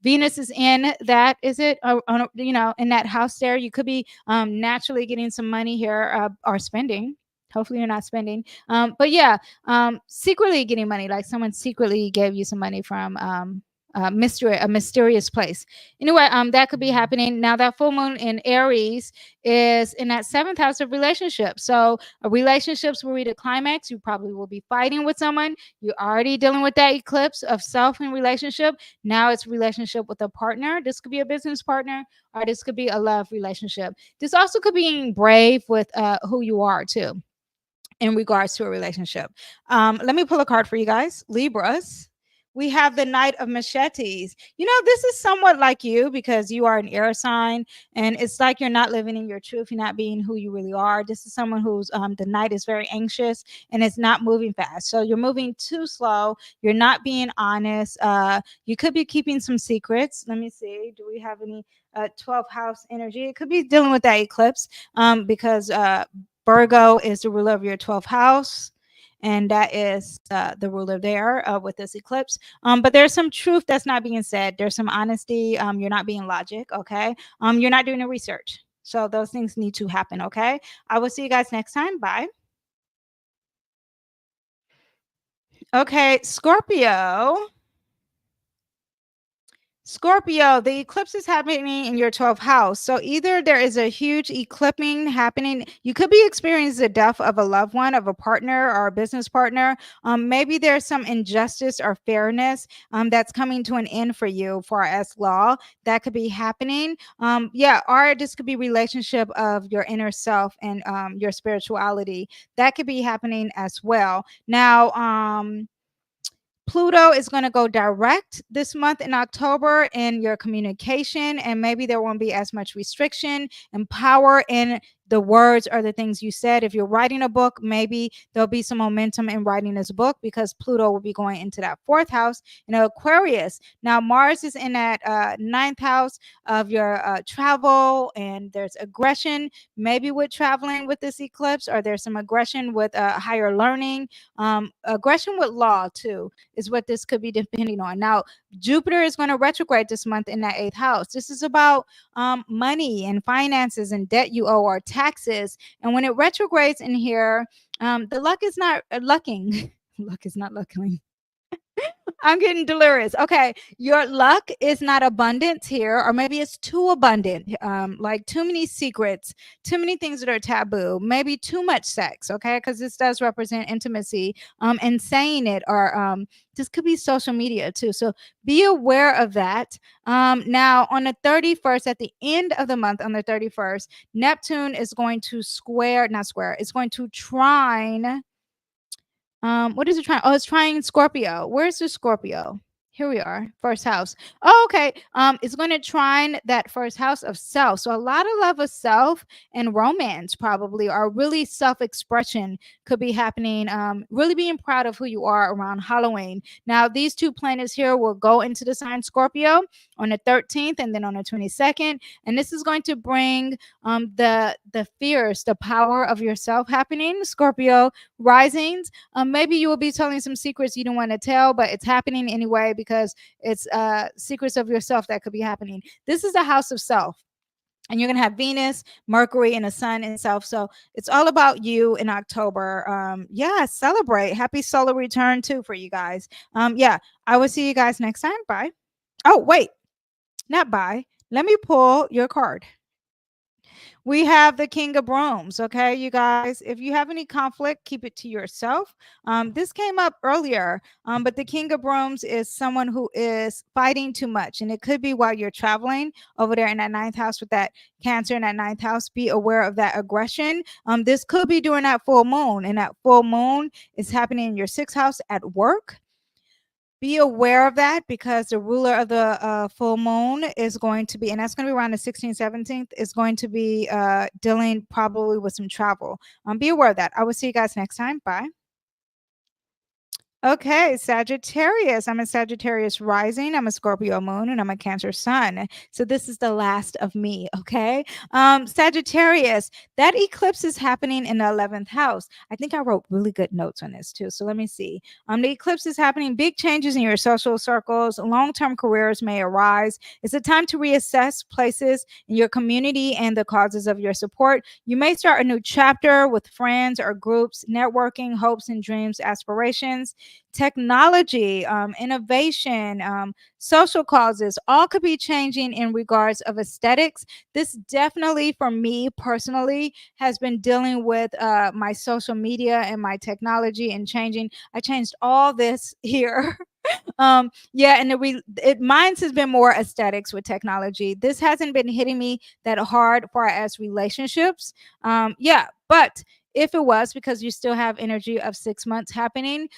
Venus is in that, is it? In that house there, you could be naturally getting some money here or spending. Hopefully you're not spending. But yeah, secretly getting money, like someone secretly gave you some money from a mysterious place. Anyway, that could be happening. Now that full moon in Aries is in that 7th house of relationships. So relationships will reach a climax. You probably will be fighting with someone. You're already dealing with that eclipse of self and relationship. Now it's relationship with a partner. This could be a business partner, or this could be a love relationship. This also could be being brave with who you are too, in regards to a relationship. Let me pull a card for you guys. Libras. We have the Knight of Machetes. This is somewhat like you because you are an air sign, and it's like you're not living in your truth. You're not being who you really are. This is someone who's the Knight is very anxious and it's not moving fast. So you're moving too slow. You're not being honest. You could be keeping some secrets. Let me see. Do we have any 12th house energy? It could be dealing with that eclipse because Virgo is the ruler of your 12th house, and that is the ruler there with this eclipse. But there's some truth that's not being said. There's some honesty. You're not being logic, okay? You're not doing the research. So those things need to happen, okay? I will see you guys next time. Bye. Okay, Scorpio. Scorpio, the eclipse is happening in your 12th house. So either there is a huge eclipsing happening. You could be experiencing the death of a loved one, of a partner or a business partner. Maybe there's some injustice or fairness that's coming to an end for you for as law. That could be happening. Yeah, or this could be relationship of your inner self and your spirituality. That could be happening as well. Now, Pluto is going to go direct this month in October in your communication, and maybe there won't be as much restriction and power in the words or the things you said. If you're writing a book, maybe there'll be some momentum in writing this book because Pluto will be going into that 4th house in Aquarius. Now, Mars is in that 9th house of your travel, and there's aggression, maybe with traveling with this eclipse, or there's some aggression with higher learning, aggression with law too is what this could be depending on. Now, Jupiter is going to retrograde this month in that 8th house. This is about money and finances and debt you owe or taxes. And when it retrogrades in here, the luck is not lucking. Luck is not lucking. I'm getting delirious. Okay, your luck is not abundance here, or maybe it's too abundant. Like too many secrets, too many things that are taboo, maybe too much sex. Okay, because this does represent intimacy. And saying it, or this could be social media too. So be aware of that. Now on the 31st, at the end of the month, on the 31st, Neptune is going to square, not square, it's going to trine. What is it trying? Oh, it's trying Scorpio. Where's the Scorpio? Here we are, first house. Oh, okay. It's going to trine that first house of self. So a lot of love of self and romance, probably, or really self-expression could be happening. Really being proud of who you are around Halloween. Now, these two planets here will go into the sign Scorpio on the 13th and then on the 22nd, and this is going to bring the fears, the power of yourself happening. Scorpio risings. Maybe you will be telling some secrets you don't want to tell, but it's happening anyway because it's secrets of yourself that could be happening. This is the house of self. And you're going to have Venus, Mercury, and the sun in self. So it's all about you in October. Yeah, celebrate. Happy solar return too for you guys. Yeah, I will see you guys next time. Bye. Oh, wait, not bye. Let me pull your card. We have the King of Brooms. Okay, you guys, if you have any conflict, keep it to yourself. This came up earlier, but the King of Brooms is someone who is fighting too much, and it could be while you're traveling over there in that ninth house with that Cancer in that ninth house. Be aware of that aggression. This could be during that full moon, and that full moon is happening in your sixth house at work. Be aware of that because the ruler of the full moon is going to be, and that's going to be around the 16th, 17th, is going to be dealing probably with some travel. Be aware of that. I will see you guys next time. Bye. Okay, Sagittarius. I'm a Sagittarius rising. I'm a Scorpio moon, and I'm a Cancer sun. So this is the last of me. Okay, Sagittarius. That eclipse is happening in the 11th house. I think I wrote really good notes on this too. So let me see. The eclipse is happening. Big changes in your social circles. Long-term careers may arise. It's a time to reassess places in your community and the causes of your support. You may start a new chapter with friends or groups. Networking, hopes and dreams, aspirations. Technology, innovation, social causes, all could be changing in regards of aesthetics. This definitely, for me personally, has been dealing with my social media and my technology and changing. I changed all this here. Yeah, and mine's has been more aesthetics with technology. This hasn't been hitting me that hard far as relationships. Yeah, but if it was, because you still have energy of 6 months happening,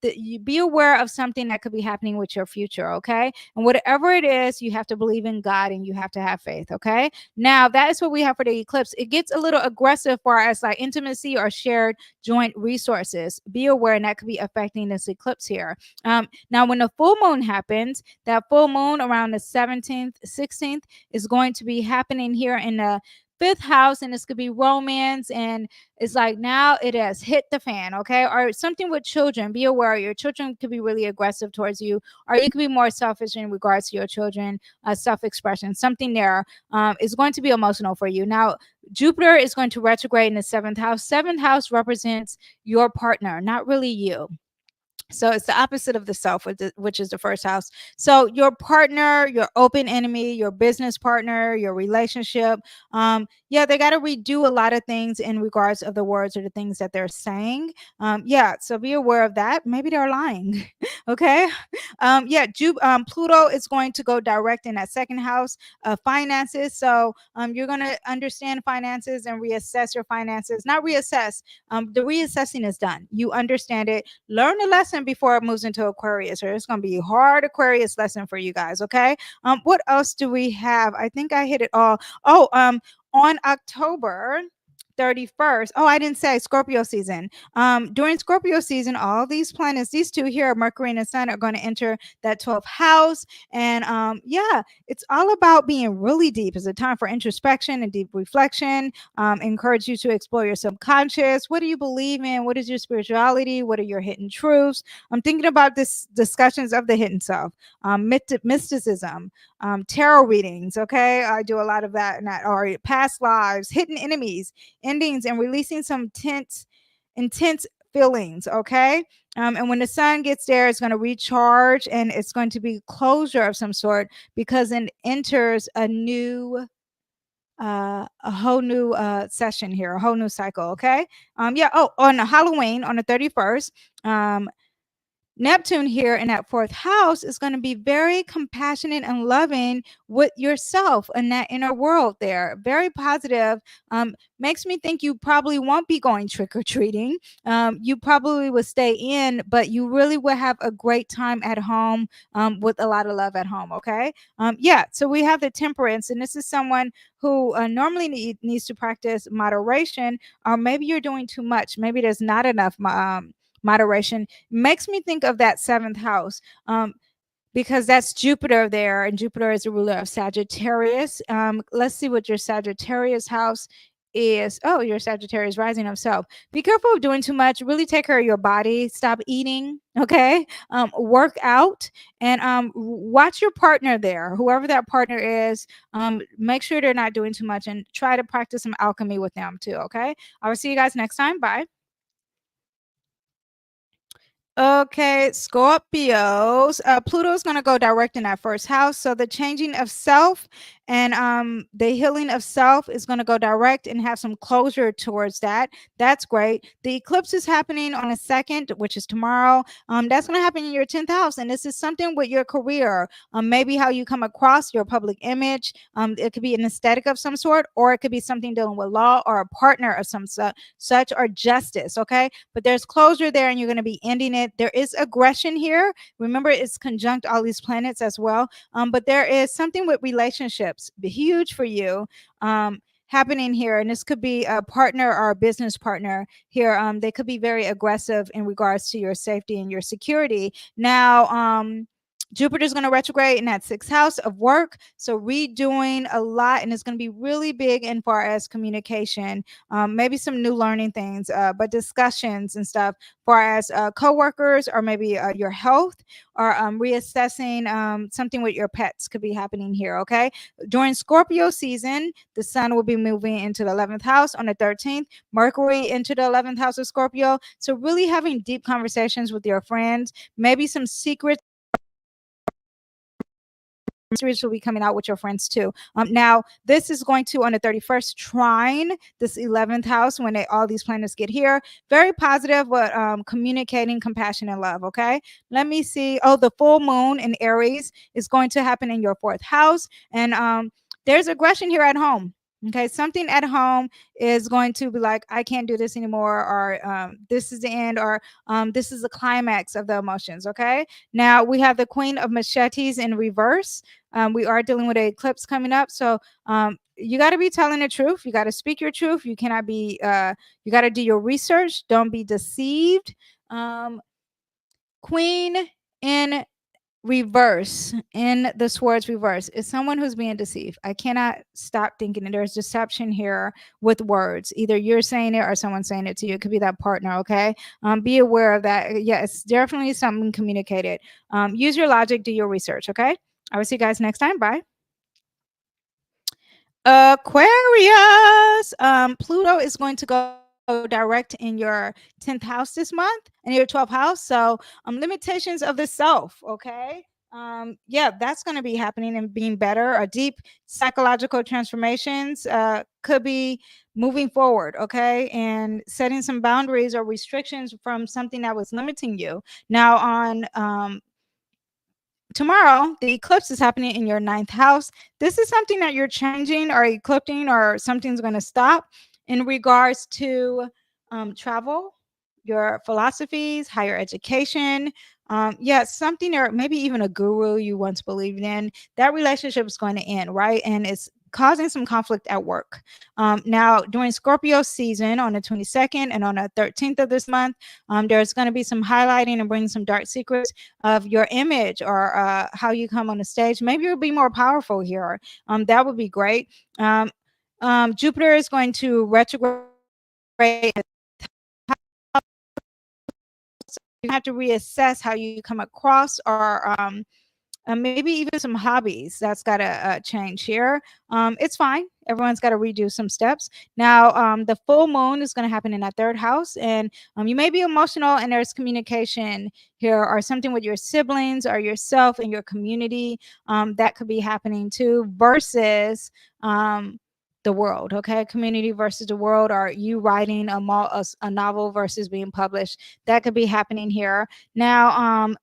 you be aware of something that could be happening with your future. Okay, and whatever it is, you have to believe in God and you have to have faith. Okay, now that is what we have for the eclipse. It gets a little aggressive far as like intimacy or shared joint resources. Be aware, and that could be affecting this eclipse here. Now when the full moon happens, that full moon around the 17th, 16th is going to be happening here in the fifth house, and this could be romance, and it's like now it has hit the fan. Okay, or something with children. Be aware, your children could be really aggressive towards you, or you could be more selfish in regards to your children. Self-expression, something there is going to be emotional for you. Now Jupiter is going to retrograde in the seventh house. Seventh house represents your partner, not really you. So it's the opposite of the self, which is the first house. So your partner, your open enemy, your business partner, your relationship, yeah, they got to redo a lot of things in regards of the words or the things that they're saying. Yeah, so be aware of that. Maybe they're lying. Okay. Yeah, Pluto is going to go direct in that second house of finances. So you're going to understand finances and reassess your finances. Not reassess. The reassessing is done. You understand it. Learn the lesson before it moves into Aquarius, or it's going to be a hard Aquarius lesson for you guys. Okay. What else do we have? I think I hit it all. Oh, on October 31st. Oh, I didn't say Scorpio season. During Scorpio season, all these planets, these two here, Mercury and the Sun, are going to enter that 12th house. And yeah, it's all about being really deep. It's a time for introspection and deep reflection. Encourage you to explore your subconscious. What do you believe in? What is your spirituality? What are your hidden truths? I'm thinking about this discussions of the hidden self, mysticism, tarot readings. Okay, I do a lot of that, and that are past lives, hidden enemies, endings, and releasing some intense feelings. Okay, And when the sun gets there, it's going to recharge and it's going to be closure of some sort because it enters a whole new session here, a whole new cycle. Okay. Yeah. Oh, on Halloween on the 31st, Neptune here in that fourth house is going to be very compassionate and loving with yourself and that inner world there. Very positive. Makes me think you probably won't be going trick or treating. You probably will stay in, but you really will have a great time at home with a lot of love at home. Okay. Yeah. So we have the temperance, and this is someone who normally needs to practice moderation, or maybe you're doing too much. Maybe there's not enough moderation. Makes me think of that seventh house, because that's Jupiter there, and Jupiter is the ruler of Sagittarius. Let's see what your Sagittarius house is. Oh, your Sagittarius rising of self. Be careful of doing too much. Really take care of your body. Stop eating. Okay. Work out, and watch your partner there, whoever that partner is. Make sure they're not doing too much, and try to practice some alchemy with them too. Okay. I will see you guys next time. Bye. Okay, Scorpios. Pluto's going to go direct in that first house. So the changing of self and the healing of self is going to go direct and have some closure towards that. That's great. The eclipse is happening on the 2nd, which is tomorrow. That's going to happen in your 10th house. And this is something with your career, maybe how you come across your public image. It could be an aesthetic of some sort, or it could be something dealing with law or a partner of some such, or justice. Okay. But there's closure there, and you're going to be ending it. There is aggression here. Remember, it's conjunct all these planets as well. But there is something with relationships, huge for you, happening here. And this could be a partner or a business partner here. They could be very aggressive in regards to your safety and your security. Now, Jupiter's going to retrograde in that 6th house of work. So redoing a lot, and it's going to be really big in far as communication, maybe some new learning things, but discussions and stuff far as coworkers, or maybe your health, or reassessing something with your pets could be happening here. Okay. During Scorpio season, the sun will be moving into the 11th house on the 13th, Mercury into the 11th house of Scorpio. So really having deep conversations with your friends, maybe some secrets will be coming out with your friends too. Now, this is going to, on the 31st, trine this 11th house when all these planets get here. Very positive, but communicating compassion and love. Okay. Let me see. Oh, the full moon in Aries is going to happen in your 4th house. And there's aggression here at home. Okay, something at home is going to be like, I can't do this anymore, or this is the end, or this is the climax of the emotions. Okay, now we have the Queen of Machetes in reverse. We are dealing with an eclipse coming up, so you got to be telling the truth. You got to speak your truth. You cannot be. You got to do your research. Don't be deceived. Queen in reverse, in the swords reverse, is someone who's being deceived. I cannot stop thinking that there's deception here with words. Either you're saying it or someone's saying it to you. It could be that partner. Okay. Be aware of that. Yeah, it's definitely something communicated. Use your logic, do your research. Okay. I will see you guys next time. Bye. Aquarius. Pluto is going to go direct in your 10th house this month, and your 12th house. So limitations of the self. Okay. Yeah, that's going to be happening and being better. A deep psychological transformations could be moving forward. Okay. And setting some boundaries or restrictions from something that was limiting you. Now on tomorrow, the eclipse is happening in your 9th house. This is something that you're changing or eclipsing, or something's going to stop in regards to travel, your philosophies, higher education. Yeah, something, or maybe even a guru you once believed in. That relationship is going to end, right? And it's causing some conflict at work. Now, during Scorpio season on the 22nd and on the 13th of this month, there's going to be some highlighting and bringing some dark secrets of your image, or how you come on the stage. Maybe you'll be more powerful here. That would be great. Jupiter is going to retrograde. You have to reassess how you come across, or maybe even some hobbies. That's got to change here. It's fine. Everyone's got to redo some steps. Now, the full moon is going to happen in that third house, and you may be emotional, and there's communication here, or something with your siblings or yourself and your community. That could be happening too, versus the world. Okay, community versus the world, or you writing a novel versus being published. That could be happening here. Now,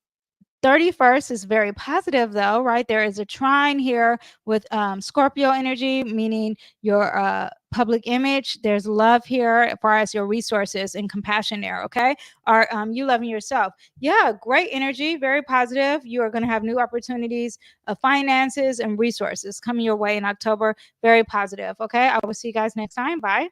31st is very positive though, right? There is a trine here with Scorpio energy, meaning your public image. There's love here as far as your resources and compassion there, okay? Are you loving yourself? Yeah, great energy, very positive. You are going to have new opportunities of finances and resources coming your way in October. Very positive, okay? I will see you guys next time. Bye.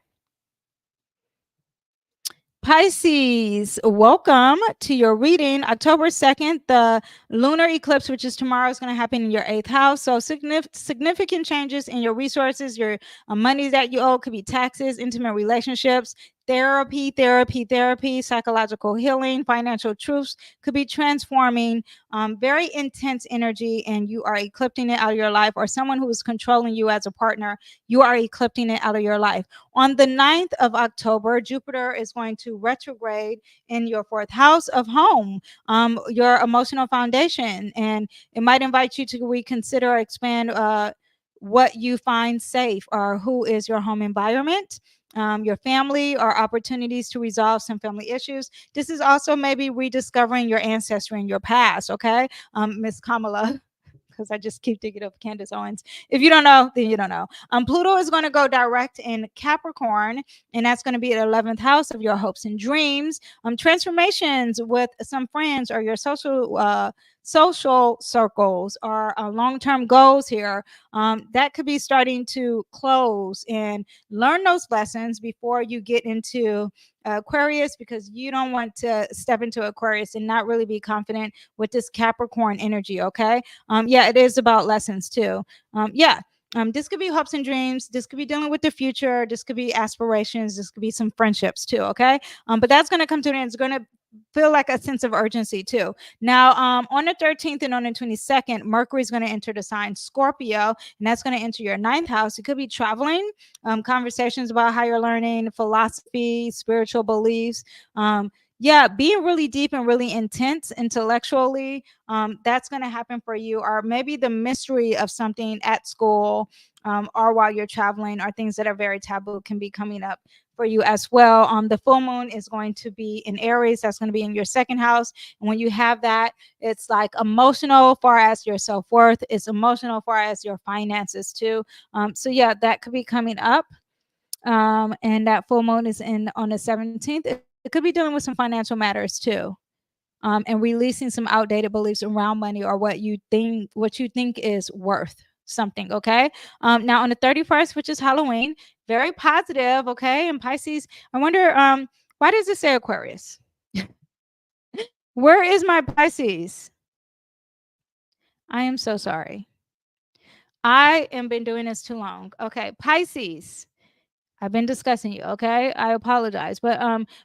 Pisces, welcome to your reading. October 2nd, the lunar eclipse, which is tomorrow, is going to happen in your 8th house. So significant changes in your resources, your money that you owe, could be taxes, intimate relationships, therapy, psychological healing, financial truths could be transforming. Very intense energy, and you are eclipsing it out of your life, or someone who is controlling you as a partner, you are eclipsing it out of your life. On the 9th of October, Jupiter is going to retrograde in your 4th house of home, your emotional foundation, and it might invite you to reconsider or expand what you find safe, or who is your home environment, your family, or opportunities to resolve some family issues. This is also maybe rediscovering your ancestry and your past, okay, Miss Kamala? Because I just keep thinking of Candace Owens. If you don't know, then you don't know. Pluto is going to go direct in Capricorn, and that's going to be at 11th house of your hopes and dreams. Transformations with some friends, or your social circles, or long-term goals here, that could be starting to close, and learn those lessons before you get into Aquarius, because you don't want to step into Aquarius and not really be confident with this Capricorn energy, okay? Yeah, it is about lessons too. Yeah. This could be hopes and dreams. This could be dealing with the future. This could be aspirations. This could be some friendships too. Okay. But that's going to come to an end. It's going to feel like a sense of urgency too. Now, on the 13th and on the 22nd, Mercury is going to enter the sign Scorpio, and that's going to enter your 9th house. It could be traveling, conversations about higher learning, philosophy, spiritual beliefs. Yeah, being really deep and really intense intellectually, that's going to happen for you, or maybe the mystery of something at school, or while you're traveling, or things that are very taboo can be coming up for you as well. The full moon is going to be in Aries. That's going to be in your 2nd house. And when you have that, it's like emotional far as your self-worth. It's emotional far as your finances too. So yeah, that could be coming up. And that full moon is in on the 17th. It could be dealing with some financial matters too. And releasing some outdated beliefs around money, or what you think is worth something. Okay. Now on the 31st, which is Halloween, very positive. Okay. And Pisces, I wonder, why does it say Aquarius? Where is my Pisces? I am so sorry. I am been doing this too long. Okay. Pisces. I've been discussing you, okay? I apologize. But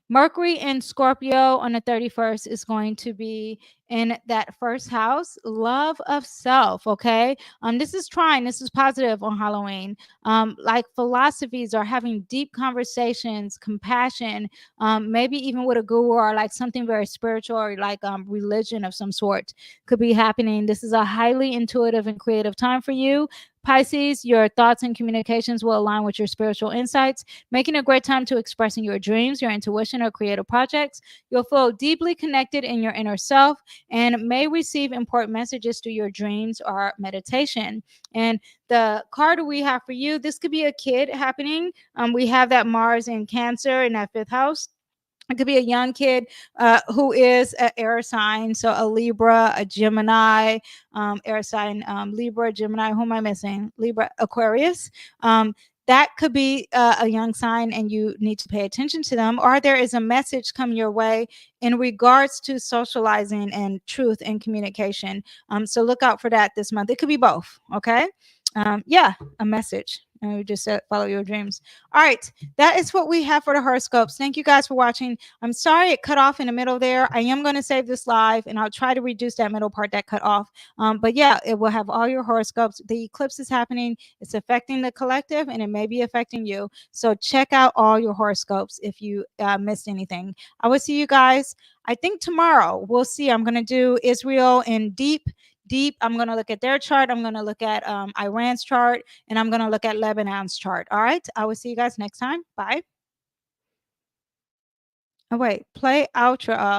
Mercury in Scorpio on the 31st is going to be in that 1st house, love of self, okay? This is trying, this is positive on Halloween. Like philosophies, are having deep conversations, compassion, maybe even with a guru, or like something very spiritual, or like religion of some sort could be happening. This is a highly intuitive and creative time for you. Pisces, your thoughts and communications will align with your spiritual insights, making a great time to expressing your dreams, your intuition, or creative projects. You'll feel deeply connected in your inner self, and may receive important messages through your dreams or meditation. And the card we have for you, this could be a kid happening. We have that Mars in Cancer in that 5th house. It could be a young kid who is an air sign, so a Libra, a Gemini, air sign, Libra, Gemini. Who am I missing? Libra, Aquarius. That could be a young sign, and you need to pay attention to them. Or there is a message coming your way in regards to socializing and truth and communication. So look out for that this month. It could be both. Okay. Yeah, a message. And we just said follow your dreams. All right, that is what we have for the horoscopes. Thank you guys for watching. I'm sorry it cut off in the middle there. I am going to save this live, and I'll try to reduce that middle part that cut off. But yeah, it will have all your horoscopes. The eclipse is happening. It's affecting the collective, and it may be affecting you. So check out all your horoscopes if you missed anything. I will see you guys, I think tomorrow. We'll see. I'm going to do Israel in deep. I'm going to look at their chart. I'm going to look at Iran's chart, and I'm going to look at Lebanon's chart. All right. I will see you guys next time. Bye. Oh, wait. Play outro.